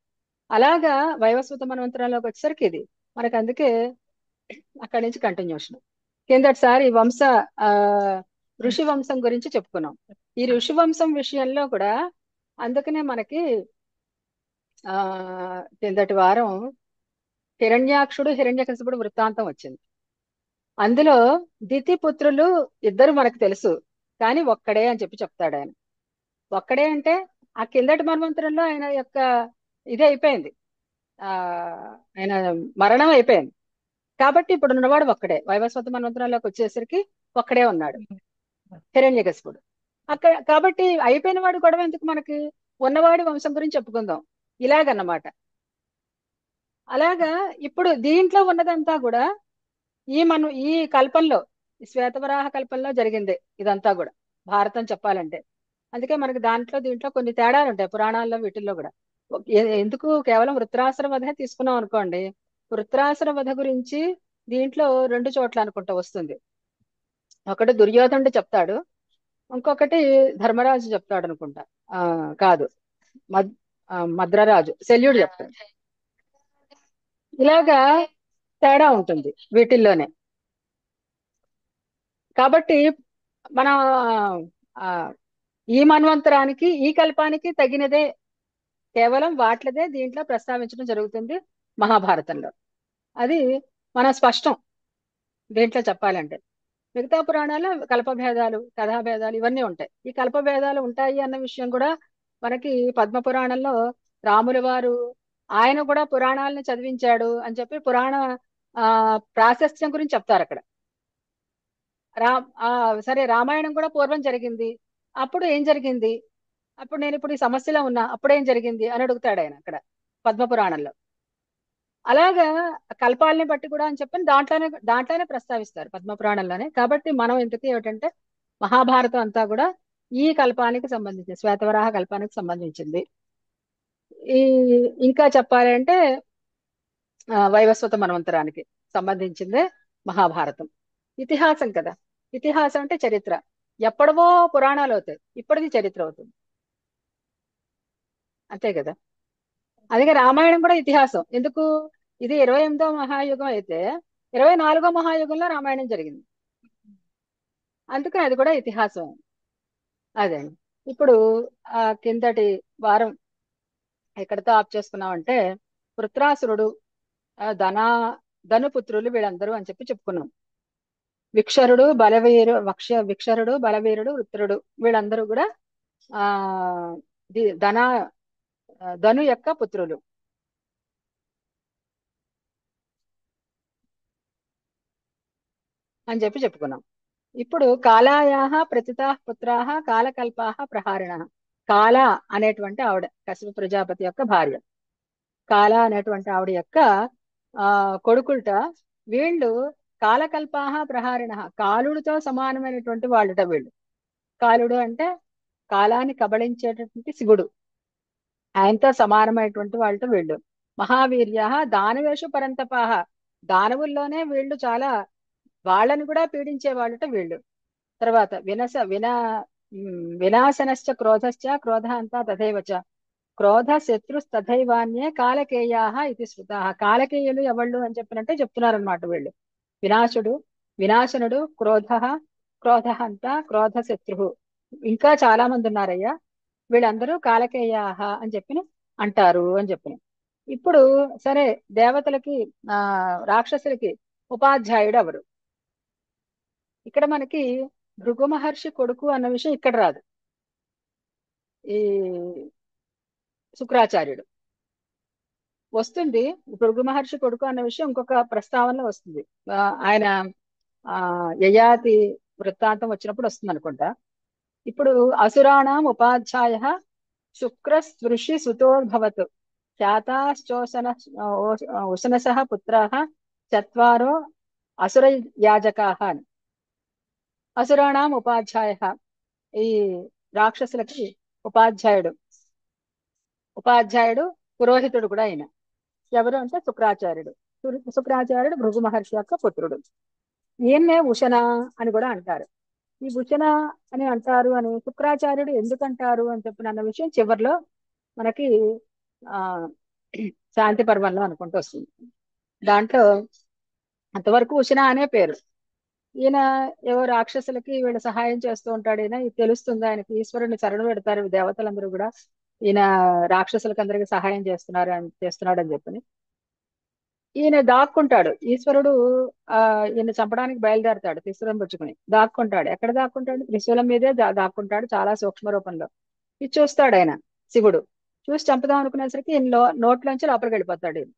అలాగా వైవస్వత మన్వంతరంలోకి వచ్చేసరికి ఇది మనకు, అందుకే అక్కడి నుంచి కంటిన్యూషన్. కిందటిసారి ఆ ఋషి వంశం గురించి చెప్పుకున్నాం. ఈ ఋషి వంశం విషయంలో కూడా అందుకనే మనకి ఆ కిందటి వారం హిరణ్యాక్షుడు హిరణ్యకశిపుడు వృత్తాంతం వచ్చింది. అందులో దితి పుత్రులు ఇద్దరు మనకు తెలుసు, కానీ ఒక్కడే అని చెప్పి చెప్తాడు ఆయన. ఒక్కడే అంటే ఆ కిందటి మన్వంతరంలో ఆయన యొక్క ఇది అయిపోయింది, ఆ ఆయన మరణం అయిపోయింది. కాబట్టి ఇప్పుడు ఉన్నవాడు ఒక్కడే, వైవస్వత మన్వంతరంలోకి వచ్చేసరికి ఒక్కడే ఉన్నాడు హిరణ్యకశిపుడు. అక్కడ కాబట్టి అయిపోయిన వాడు గొడవ ఎందుకు మనకి, ఉన్నవాడి వంశం గురించి చెప్పుకుందాం ఇలాగన్నమాట. అలాగా ఇప్పుడు దీంట్లో ఉన్నదంతా కూడా ఈ కల్పంలో, ఈ శ్వేతవరాహ కల్పంలో జరిగిందే ఇదంతా కూడా భారతం చెప్పాలంటే. అందుకే మనకి దీంట్లో కొన్ని తేడాలు ఉంటాయి పురాణాల్లో వీటిల్లో కూడా. ఎందుకు కేవలం వృత్రాసుర వధే తీసుకున్నాం అనుకోండి, వృత్రాసుర వధ గురించి దీంట్లో 2 చోట్ల అనుకుంటా వస్తుంది. ఒకటి దుర్యోధనుడు చెప్తాడు, ఇంకొకటి ధర్మరాజు చెప్తాడు అనుకుంటా. కాదు, మద్రరాజు శల్యుడు చెప్తాడు. ఇలాగా తేడా ఉంటుంది వీటిల్లోనే. కాబట్టి మన ఆ, ఈ మన్వంతరానికి ఈ కల్పానికి తగినదే కేవలం వాట్లదే దీంట్లో ప్రస్తావించడం జరుగుతుంది మహాభారతంలో. అది మన స్పష్టం దీంట్లో చెప్పాలంటే. మిగతా పురాణాల్లో కల్పభేదాలు కథాభేదాలు ఇవన్నీ ఉంటాయి. ఈ కల్పభేదాలు ఉంటాయి అన్న విషయం కూడా మనకి పద్మ పురాణంలో రాముల వారు ఆయన కూడా పురాణాలను చదివించాడు అని చెప్పి పురాణ ప్రాశస్త్యం గురించి చెప్తారు అక్కడ. రా సరే, రామాయణం కూడా పూర్వం జరిగింది, అప్పుడు ఏం జరిగింది, అప్పుడు నేను ఇప్పుడు ఈ సమస్యలో ఉన్నా అప్పుడేం జరిగింది అని అడుగుతాడు ఆయన అక్కడ పద్మపురాణంలో. అలాగా కల్పాలని బట్టి కూడా అని చెప్పి దాంట్లోనే ప్రస్తావిస్తారు పద్మపురాణంలోనే. కాబట్టి మనం ఇంతకీ ఏమిటంటే మహాభారతం అంతా కూడా ఈ కల్పానికి సంబంధించింది, శ్వేతవరాహ కల్పానికి సంబంధించింది. ఈ ఇంకా చెప్పాలంటే వైవస్వత మన్వంతరానికి సంబంధించిందే మహాభారతం. ఇతిహాసం కదా, ఇతిహాసం అంటే చరిత్ర. ఎప్పటివో పురాణాలు అవుతాయి, ఇప్పటిది చరిత్ర అవుతుంది, అంతే కదా. అందుకే రామాయణం కూడా ఇతిహాసం. ఎందుకు, ఇది 28వ మహాయుగం అయితే 24వ మహాయుగంలో రామాయణం జరిగింది, అందుకే అది కూడా ఇతిహాసం. అదే ఇప్పుడు కిందటి వారం ఎక్కడితో ఆప్ చేసుకున్నామంటే వృత్రాసురుడు, ధనా ధనుపుత్రులు వీళ్ళందరూ అని చెప్పి చెప్పుకున్నాం. విక్షరుడు బలవీరుడు వృత్రుడు వీళ్ళందరూ కూడా ఆ ధన ధను యొక్క పుత్రులు అని చెప్పి చెప్పుకున్నాం. ఇప్పుడు కాలాయాహ ప్రతితాః పుత్రాః కాలకల్పాః ప్రహారిణః. కాల అనేటువంటి ఆవిడ కశ్యప ప్రజాపతి యొక్క భార్య, కాల అనేటువంటి ఆవిడ యొక్క కొడుకులట వీళ్ళు కాలకల్పాః ప్రహారిణః, కాలుడితో సమానమైనటువంటి వాళ్ళుట వీళ్ళు. కాలుడు అంటే కాలాన్ని కబళించేటటువంటి శివుడు, ఆయనతో సమానమైనటువంటి వాళ్ళతో వీళ్ళు. మహావీర్య దానవేషు పరంతపాహ, దానవుల్లోనే వీళ్ళు చాలా, వాళ్ళని కూడా పీడించే వాళ్ళట వీళ్ళు. తర్వాత వినాశనశ్చ క్రోధశ్చ క్రోధ అంతా తథైవచ, క్రోధ శత్రుస్తథైవాన్యే కాలకేయాః ఇది శృతాః. కాలకేయులు ఎవళ్ళు అని చెప్పినట్టే చెప్తున్నారనమాట వీళ్ళు. వినాశుడు, వినాశనుడు, క్రోధహంత, క్రోధ శత్రు, ఇంకా చాలా మంది ఉన్నారయ్యా. వీళ్ళందరూ కాలకేయాః అని చెప్పి అంటారు అని చెప్పిన. ఇప్పుడు సరే, దేవతలకి రాక్షసులకి ఉపాధ్యాయుడు ఎవరు? ఇక్కడ మనకి భృగు మహర్షి కొడుకు అన్న విషయం ఇక్కడ రాదు. ఈ శుక్రాచార్యుడు వస్తుంది. భృగు మహర్షి కొడుకు అన్న విషయం ఇంకొక ప్రస్తావనలో వస్తుంది. ఆయన ఆ యయాతి వృత్తాంతం వచ్చినప్పుడు వస్తుంది అనుకుంటా. ఇప్పుడు అసురాణం ఉపాధ్యాయ శుక్రస్పృషి సుతోర్భవత్ ఖ్యాతాశ్చోసన ఉశనసః పుత్రాः చత్వారో అసుర యాజకాः అని. అసురాణం ఉపాధ్యాయ, ఈ రాక్షసులకి ఉపాధ్యాయుడు, ఉపాధ్యాయుడు పురోహితుడు కూడా అయిన ఎవరు అంటే శుక్రాచార్యుడు. శుక్రాచార్యుడు భృగు మహర్షి యొక్క పుత్రుడు. ఈయన్నే ఉషన అని కూడా అంటారు. ఈ ఉషన అని అంటారు అని శుక్రాచార్యుడు ఎందుకంటారు అని చెప్పిన అన్న విషయం చివరిలో మనకి ఆ శాంతి పర్వంలో అనుకుంటూ వస్తుంది. దాంట్లో అంతవరకు ఉషన అనే పేరు. ఈయన ఏవో రాక్షసులకి వీళ్ళు సహాయం చేస్తూ ఉంటాడు. ఈయన ఇది తెలుస్తుంది ఆయనకి. ఈశ్వరుని శరణు పెడతారు దేవతలందరూ కూడా, ఈయన రాక్షసులకు అందరికి సహాయం చేస్తున్నాడు అని చెప్పని. ఈయన దాక్కుంటాడు. ఈశ్వరుడు ఈయన చంపడానికి బయలుదేరతాడు త్రిశూలం పుచ్చుకుని. దాక్కుంటాడు. ఎక్కడ దాక్కుంటాడు? త్రిశూలం మీదే దాక్కుంటాడు, చాలా సూక్ష్మ రూపంలో. ఇది చూస్తాడు ఆయన, శివుడు. చూసి చంపుదాం అనుకునేసరికి ఈయన నోట్లోంచి లోపలికి వెళ్ళిపోతాడు ఈయన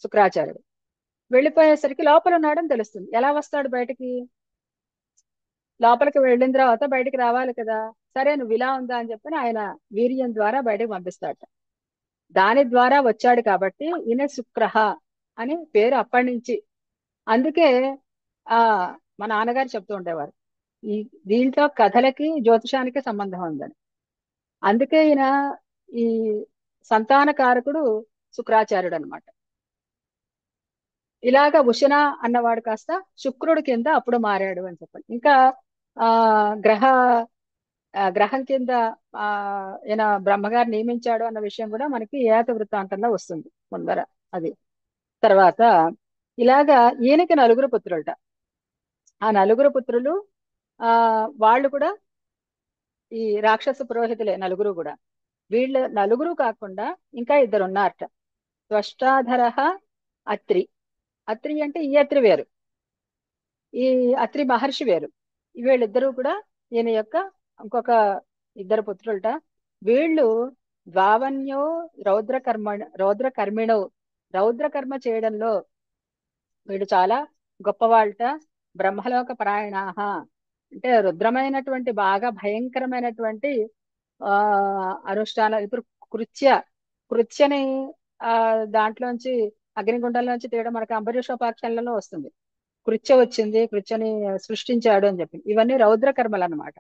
శుక్రాచార్యుడు. వెళ్ళిపోయేసరికి లోపల ఉన్నాడని తెలుస్తుంది. ఎలా వస్తాడు బయటికి? లోపలికి వెళ్ళిన తర్వాత బయటికి రావాలి కదా. సరే నువ్వు ఇలా ఉందా అని చెప్పని ఆయన వీర్యం ద్వారా బయటకు పంపిస్తాడు. దాని ద్వారా వచ్చాడు కాబట్టి ఈయన శుక్రహ అని పేరు అప్పటి నుంచి. అందుకే ఆ మా నాన్నగారు చెప్తూ ఉండేవారు, ఈ దీంట్లో కథలకి జ్యోతిషానికి సంబంధం ఉందని. అందుకే ఈయన ఈ సంతానకారకుడు శుక్రాచార్యుడు అనమాట. ఇలాగ ఉషన అన్నవాడు కాస్త శుక్రుడి కింద అప్పుడు మారాడు అని చెప్పండి. ఇంకా ఆ గ్రహం కింద ఆ ఈయన బ్రహ్మగారు నియమించాడు అన్న విషయం కూడా మనకి ఏత వృత్తాంతంలో వస్తుంది ముందర. అది తర్వాత ఇలాగా ఈయనకి నలుగురు పుత్రులట. ఆ నలుగురు పుత్రులు వాళ్ళు కూడా ఈ రాక్షస పురోహితులే నలుగురు కూడా. వీళ్ళు నలుగురు కాకుండా ఇంకా ఇద్దరు ఉన్నారట. త్వష్టాధర, అత్రి. అత్రి అంటే ఈ అత్రి వేరు, ఈ అత్రి మహర్షి వేరు. వీళ్ళిద్దరూ కూడా ఈయన యొక్క ఇంకొక ఇద్దరు పుత్రులట. వీళ్ళు ద్వావన్యో రౌద్రకర్మిణో, రౌద్రకర్మ చేయడంలో వీళ్ళు చాలా గొప్పవాళ్ళట. బ్రహ్మలోక పరాయణాహ అంటే రుద్రమైనటువంటి బాగా భయంకరమైనటువంటి అనుష్ఠానం. ఇప్పుడు కృత్యని దాంట్లోంచి అగ్నిగుండంలోంచి తీయడం మనకి అంబరీషోపాఖ్యానంలో వస్తుంది. కృత్య వచ్చింది, కృత్యని సృష్టించాడు అని చెప్పి. ఇవన్నీ రౌద్ర కర్మలు అన్నమాట.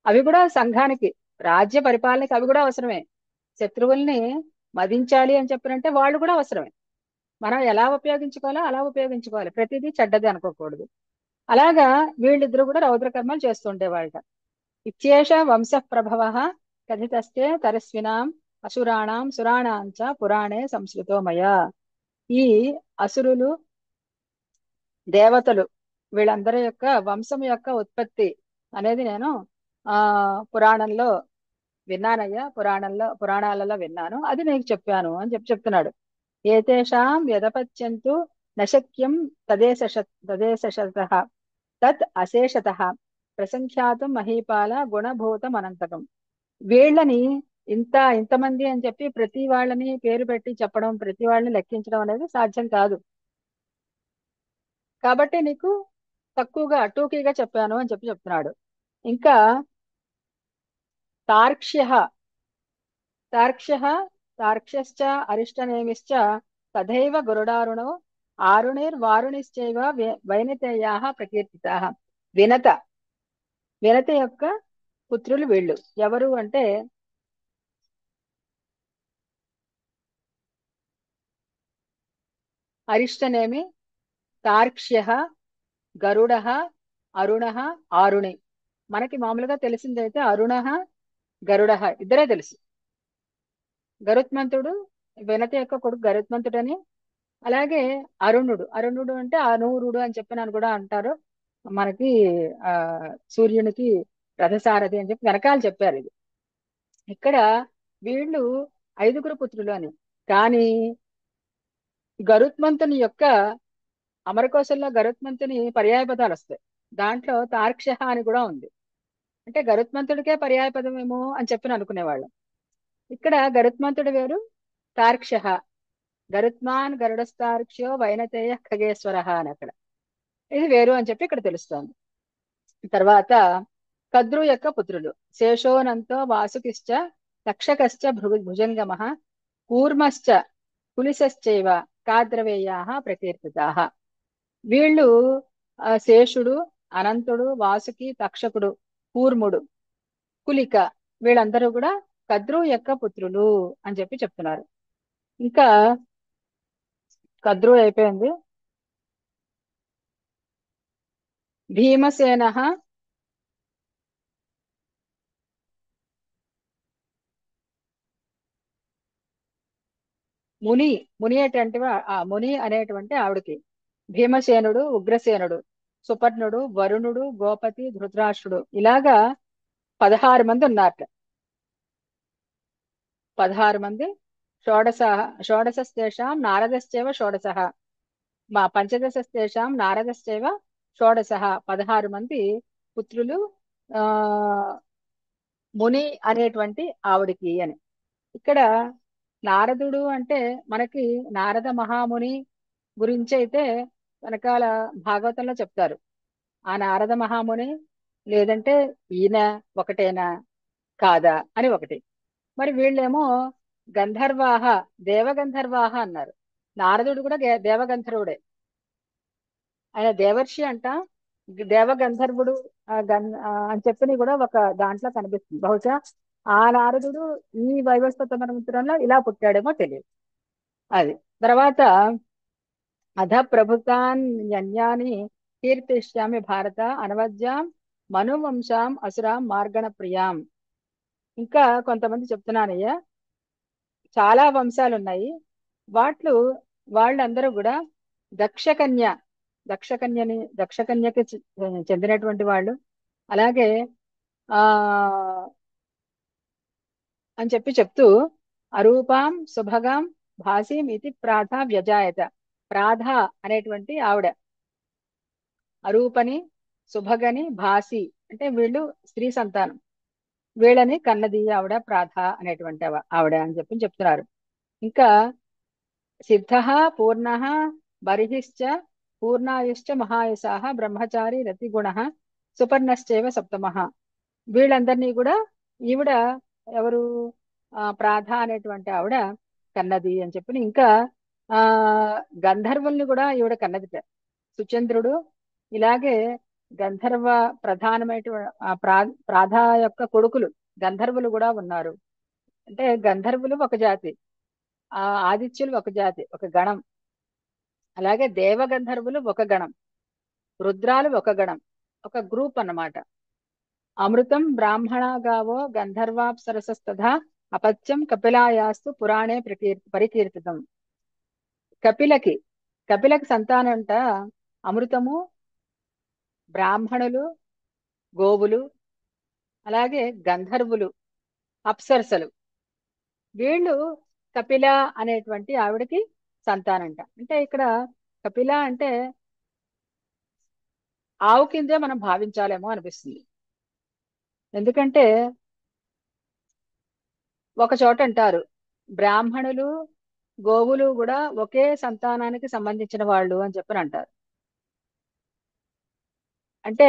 అవి కూడా సంఘానికి, రాజ్య పరిపాలనకి అవి కూడా అవసరమే. శత్రువుల్ని మదించాలి అని చెప్పినంటే వాళ్ళు కూడా అవసరమే. మనం ఎలా ఉపయోగించుకోవాలో అలా ఉపయోగించుకోవాలి, ప్రతిదీ చెడ్డది అనుకోకూడదు. అలాగా వీళ్ళిద్దరూ కూడా రౌద్ర కర్మలు చేస్తుండేవాళ్ళట. ఇత్యేష వంశ ప్రభవ కథితస్తే తరస్వినాం అసురాణం సురాణాంచ పురాణే సంస్కృతో మయా. ఈ అసురులు, దేవతలు వీళ్ళందరి యొక్క వంశం యొక్క ఉత్పత్తి అనేది నేను పురాణంలో విన్నానయ్యా, పురాణాలలో విన్నాను, అది నీకు చెప్పాను అని చెప్తున్నాడు. ఏతేషాం యదపత్యంతు నశక్యం తదేశశతః తత్ అశేషతః ప్రసంఖ్యాతం మహీపాల గుణభూతం అనంతకం. వీళ్ళని ఇంతమంది అని చెప్పి ప్రతి వాళ్ళని పేరు పెట్టి చెప్పడం, ప్రతి వాళ్ళని లెక్కించడం అనేది సాధ్యం కాదు. కాబట్టి నీకు తక్కువగా టూకీగా చెప్పాను అని చెప్తున్నాడు. ఇంకా తార్క్ష్యశ్చ అరిష్టనేమిశ్చ తథైవ గరుడారుణో ఆరుణిర్వారుణిశ్చైవ వైనతేయాః ప్రకీర్తితాః. వినత యొక్క పుత్రులు వీళ్ళు. ఎవరు అంటే అరిష్టనేమి, తార్క్ష్య, గరుడ, అరుణ, ఆరుణి. మనకి మామూలుగా తెలిసిందైతే అరుణ, గరుడ ఇద్దరే తెలుసు. గరుత్మంతుడు వినత యొక్క కొడుకు గరుత్మంతుడని, అలాగే అరుణుడు, అరుణుడు అంటే అనూరుడు అని చెప్పి నన్ను కూడా అంటారు మనకి. ఆ సూర్యునికి రథసారథి అని చెప్పి వెనకాల చెప్పారు ఇది. ఇక్కడ వీళ్ళు 5గురు పుత్రులు అని. కానీ గరుత్మంతుని యొక్క అమరకోశంలో గరుత్మంతుని పర్యాయ పదాలు వస్తాయి. దాంట్లో తార్క్ష అని కూడా ఉంది. అంటే గరుత్మంతుడికే పర్యాయ పదమేమో అని చెప్పి అనుకునేవాళ్ళం. ఇక్కడ గరుత్మంతుడు వేరు, తార్క్ష. గరుత్మాన్ గరుడస్తార్క్ష్యో వైనతేయ ఖగేశ్వర అని అక్కడ. ఇది వేరు అని చెప్పి ఇక్కడ తెలుస్తోంది. తర్వాత కద్రు యొక్క పుత్రులు శేషోనంతో వాసుకిశ్చ తక్షకశ్చ భుజంగమ కూర్మశ్చ కులిశ్చైవ కాద్రవేయా ప్రకీర్తితా. వీళ్ళు శేషుడు, అనంతుడు, వాసుకి, తక్షకుడు, కూర్ముడు, కులిక, వీళ్ళందరూ కూడా కద్రు యొక్క పుత్రులు అని చెప్పి చెప్తున్నారు. ఇంకా కద్రు అయిపోయింది. భీమసేన, ముని, ముని అటువంటి ముని అనేటువంటి ఆవిడకి భీమసేనుడు, ఉగ్రసేనుడు, సుపర్ణుడు, వరుణుడు, గోపతి, ధృతరాష్ట్రుడు, ఇలాగా 16 మంది ఉన్నారట. 16 మంది. షోడశ షోడశస్తేషాం నారదశ్చైవ షోడశ, మా పంచదశస్తేషాం నారదశ్చైవ షోడశ. 16 మంది పుత్రులు ఆ ముని అనేటువంటి ఆవిడికి అని. ఇక్కడ నారదుడు అంటే మనకి నారద మహాముని గురించి అయితే వెనకాల భాగవతంలో చెప్తారు. ఆ నారద మహాముని లేదంటే ఈయన ఒకటేనా కాదా అని ఒకటి. మరి వీళ్ళేమో గంధర్వాహ, దేవగంధర్వాహ అన్నారు. నారదుడు కూడా దేవగంధర్వుడే. ఆయన దేవర్షి అంట, దేవగంధర్వుడు అని చెప్పని కూడా ఒక దాంట్లో కనిపిస్తుంది. బహుశా ఆ నారదుడు ఈ వైవస్వత మంత్రంలో ఇలా పుట్టాడేమో తెలియదు. అది తర్వాత అధ ప్రభుతాన్ యన్యాని కీర్తిష్యామి భారత అనవద్యాం మనువంశాం అసురాం మార్గణ ప్రియాం. ఇంకా కొంతమంది చెప్తున్నానయ్యా, చాలా వంశాలు ఉన్నాయి. వాట్లు వాళ్ళందరూ కూడా దక్షకన్య, దక్షకన్యకి చెందినటువంటి వాళ్ళు. అలాగే ఆ అని చెప్పి చెప్తూ అరూపాం సుభగాం భాసీం ఇది ప్రాధ వ్యజాయత. ప్రాధ అనేటువంటి ఆవిడ అరూపని, సుభగని, భాసి అంటే వీళ్ళు స్త్రీ సంతానం. వీళ్ళని కన్నది ఆవిడ ప్రాధ అనేటువంటి ఆవిడ అని చెప్పి చెప్తున్నారు. ఇంకా సిద్ధ, పూర్ణ, బర్హిశ్చ, పూర్ణాయుశ్చ మహాయశాః బ్రహ్మచారి రతిగుణ సుపర్ణశ్చైవ సప్తమః. వీళ్ళందరినీ కూడా ఈవిడ ఎవరు ప్రాధ అనేటువంటి ఆవిడ కన్నది అని చెప్పి. ఇంకా ఆ గంధర్వుల్ని కూడా ఈవిడ కన్నదిట. సుచంద్రుడు, ఇలాగే గంధర్వ ప్రధానమైనటువంటి ప్రాధ యొక్క కొడుకులు గంధర్వులు కూడా ఉన్నారు. అంటే గంధర్వులు ఒక జాతి, ఆదిత్యులు ఒక జాతి, ఒక గణం. అలాగే దేవగంధర్వులు ఒక గణం, రుద్రాలు ఒక గణం, ఒక గ్రూప్ అన్నమాట. అమృతం బ్రాహ్మణ గావో గంధర్వాప్సరసస్తథా అపత్యం కపిలాయాస్తు పురాణే పరికీర్తితం. కపిలకి కపిలకి సంతానం అంట అమృతము, బ్రాహ్మణులు, గోవులు, అలాగే గంధర్వులు, అప్సరసలు. వీళ్ళు కపిల అనేటువంటి ఆవిడకి సంతానంట. అంటే ఇక్కడ కపిల అంటే ఆవు కిందే మనం భావించాలేమో అనిపిస్తుంది. ఎందుకంటే ఒక చోట అంటారు బ్రాహ్మణులు, గోవులు కూడా ఒకే సంతానానికి సంబంధించిన వాళ్ళు అని చెప్పని అంటారు. అంటే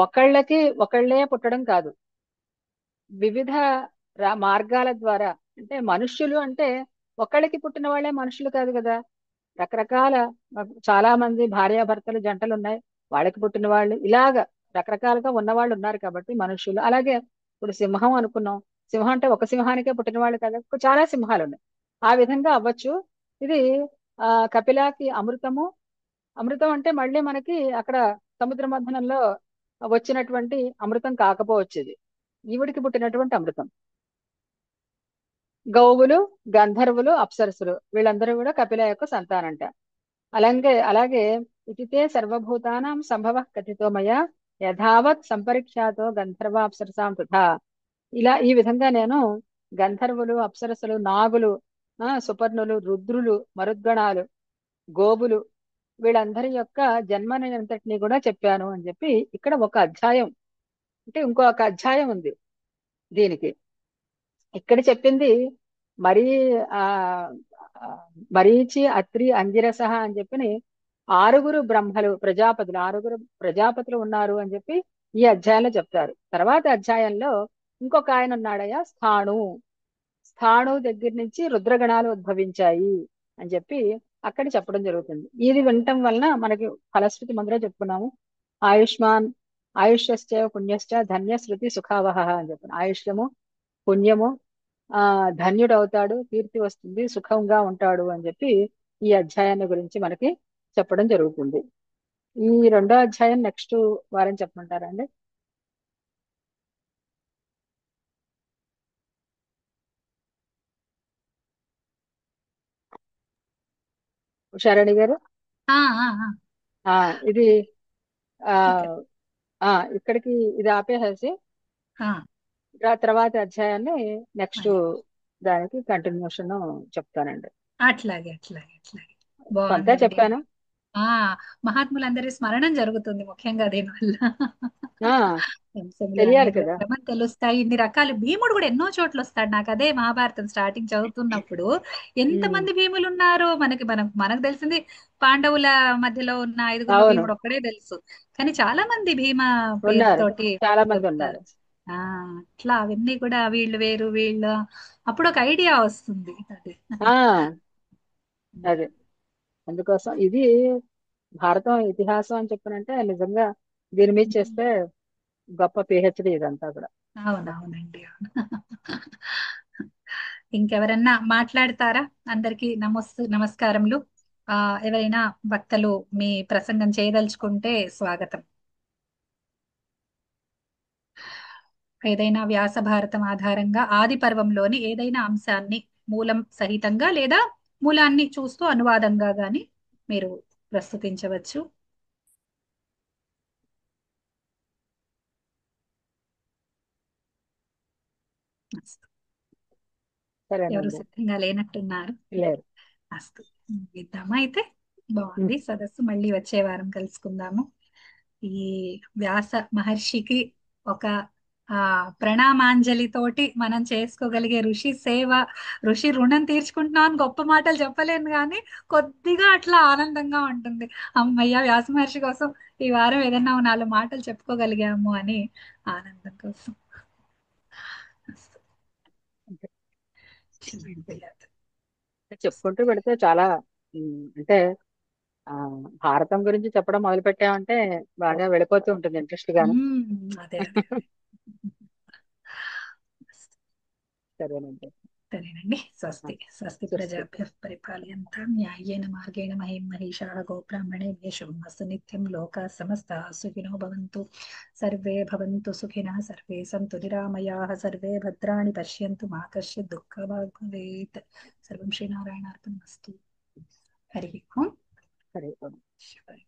ఒకళ్ళకి ఒకళ్ళే పుట్టడం కాదు, వివిధ మార్గాల ద్వారా. అంటే మనుష్యులు అంటే ఒకళ్ళకి పుట్టిన వాళ్ళే మనుషులు కాదు కదా. రకరకాల చాలా మంది భార్యాభర్తలు జంటలు ఉన్నాయి, వాళ్ళకి పుట్టిన వాళ్ళు ఇలాగా రకరకాలుగా ఉన్నవాళ్ళు ఉన్నారు కాబట్టి మనుషులు. అలాగే ఇప్పుడు సింహం అనుకున్నాం, సింహం అంటే ఒక సింహానికే పుట్టిన వాళ్ళు కదా, చాలా సింహాలు ఉన్నాయి. ఆ విధంగా అవ్వచ్చు. ఇది కపిలాకి అమృతము. అమృతం అంటే మళ్ళీ మనకి అక్కడ సముద్ర మథనంలో వచ్చినటువంటి అమృతం కాకపోవచ్చు, ఇది ఈవిడికి పుట్టినటువంటి అమృతం. గౌవులు, గంధర్వులు, అప్సరసులు వీళ్ళందరూ కూడా కపిల యొక్క సంతానంట. అలాగే ఇతితే సర్వభూతానాం సంభవ కథితో మయా యథావత్ సంపరీక్షాతో గంధర్వ అప్సరసాం తథా. ఈ విధంగా నేను గంధర్వులు, అప్సరసులు, నాగులు, సుపర్ణులు, రుద్రులు, మరుద్గణాలు, గోవులు వీళ్ళందరి యొక్క జన్మని అంతటిని కూడా చెప్పాను అని చెప్పి ఇక్కడ ఒక అధ్యాయం, అంటే ఇంకొక అధ్యాయం ఉంది దీనికి. ఇక్కడ చెప్పింది మరీ ఆ ఆ, మరీచి, అత్రి, అంగిరస అని చెప్పి ఆరుగురు ప్రజాపతులు ఉన్నారు అని చెప్పి ఈ అధ్యాయంలో చెప్తారు. తర్వాత అధ్యాయంలో ఇంకొక ఆయన ఉన్నాడయ్యా, స్థాణు దగ్గర నుంచి రుద్రగణాలు ఉద్భవించాయి అని చెప్పి అక్కడ చెప్పడం జరుగుతుంది. ఇది వినటం వలన మనకి ఫలశ్రుతి ముందరే చెప్పుకున్నాము, ఆయుష్మాన్ ఆయుష్యశ్చ పుణ్యశ్చ ధన్య శృతి సుఖావహ అని చెప్పిన ఆయుష్యము, పుణ్యము, ధన్యుడవుతాడు, కీర్తి వస్తుంది, సుఖంగా ఉంటాడు అని చెప్పి ఈ అధ్యాయాన్ని గురించి మనకి చెప్పడం జరుగుతుంది. ఈ రెండో అధ్యాయం నెక్స్ట్ వారం చెప్పమంటారా అండి? ఉషారాణి గారు. ఆ ఆ ఆ ఆ ఇది ఆ ఇక్కడ ఇక్కడికి ఇది ఆపేసేసి ఆ తర్వాత అధ్యాయాన్ని నెక్స్ట్ మళ్ళీ దానికి కంటిన్యూషన్ చెప్తానండి. అట్లాగే కొంత బాగుందండి. చెప్పాను. ఆ మహాత్ములందరి స్మరణం జరుగుతుంది ముఖ్యంగా దీనివల్ల. ఆ వంశములు అన్ని తెలియాలి కూడా కదా. క్రమం తెలుస్తాయి. ఇన్ని రకాలు భీముడు కూడా ఎన్నో చోట్ల వస్తాడు. నాకు అదే మహాభారతం స్టార్టింగ్ చదువుతున్నప్పుడు ఉమ్, ఎంతమంది భీములు ఉన్నారు మనకు తెలిసింది పాండవుల మధ్యలో ఉన్న ఐదుగురులో అవును, భీముడు ఒక్కడే తెలుసు. కానీ చాలా మంది భీమ ఉన్నారు, పేరుతోటి చాలా మంది దొరుకుతారు. ఉన్నారు. ఆ అట్లా అవన్నీ కూడా వీళ్ళు వేరు వీళ్ళు అప్పుడు ఒక ఐడియా వస్తుంది. అది ఆ అదే అందుకోసం ఇది భారతం ఇతిహాసం అని చెప్పనంటే నిజంగా దీని మీద చేస్తే గొప్ప పిహెచ్డి ఇదంతా కూడా. అవునవునండి. ఇంకెవరన్నా మాట్లాడతారా? అందరికీ నమస్కారములు. ఆ ఎవరైనా వక్తలు మీ ప్రసంగం చేయదలుచుకుంటే స్వాగతం. ఏదైనా వ్యాస భారతం ఆధారంగా ఆది పర్వంలోని ఏదైనా అంశాన్ని మూలం సహితంగా లేదా మూలాన్ని చూస్తూ అనువాదంగా గాని మీరు ప్రస్తుతించవచ్చు. ఎవరు సరేనండి. సిద్ధంగా లేనట్టున్నారు. లేదు. అస్తు ఇద్దామా అయితే. బాగుంది సదస్సు. మళ్ళీ వచ్చే వారం కలుసుకుందాము. ఈ వ్యాస మహర్షికి ఒక ప్రణామాంజలి తోటి మనం చేసుకోగలిగే ఋషి సేవ, ఋషి రుణం తీర్చుకుంటున్నాం అని గొప్ప మాటలు చెప్పలేను కానీ కొద్దిగా అట్లా ఆనందంగా ఉంటుంది. అమ్మయ్య వ్యాస మహర్షి కోసం ఈ వారం ఏదన్నా నాలుగు మాటలు చెప్పుకోగలిగాము అని ఆనందం కోసం. చెప్పుకుంటూ పెడితే చాలా అంటే ఆ భారతం గురించి చెప్పడం మొదలు పెట్టామంటే బాగా వెళ్ళిపోతూ ఉంటుంది ఇంట్రెస్ట్ గాను. అదే సరేనండి. సరేనండి. ఆ, స్వస్తి స్వస్తి. ప్రజాభ్యః పరిపాలయంతాం న్యాయేన మార్గేణ మహిం మహిషాः గోబ్రాహ్మణేభ్యः శుభమస్తు నిత్యం లోకాः సమస్తాः సుఖినో భవంతు సర్వే భవంతు సుఖినः సర్వే సంతు నిరామయాः సర్వే భద్రాణి పశ్యంతు మా కశ్చిత్ దుఃఖభాగ్ భవేత్. సర్వం శ్రీనారాయణార్పణమస్తు. హరి ఓం. సరే. శుభం.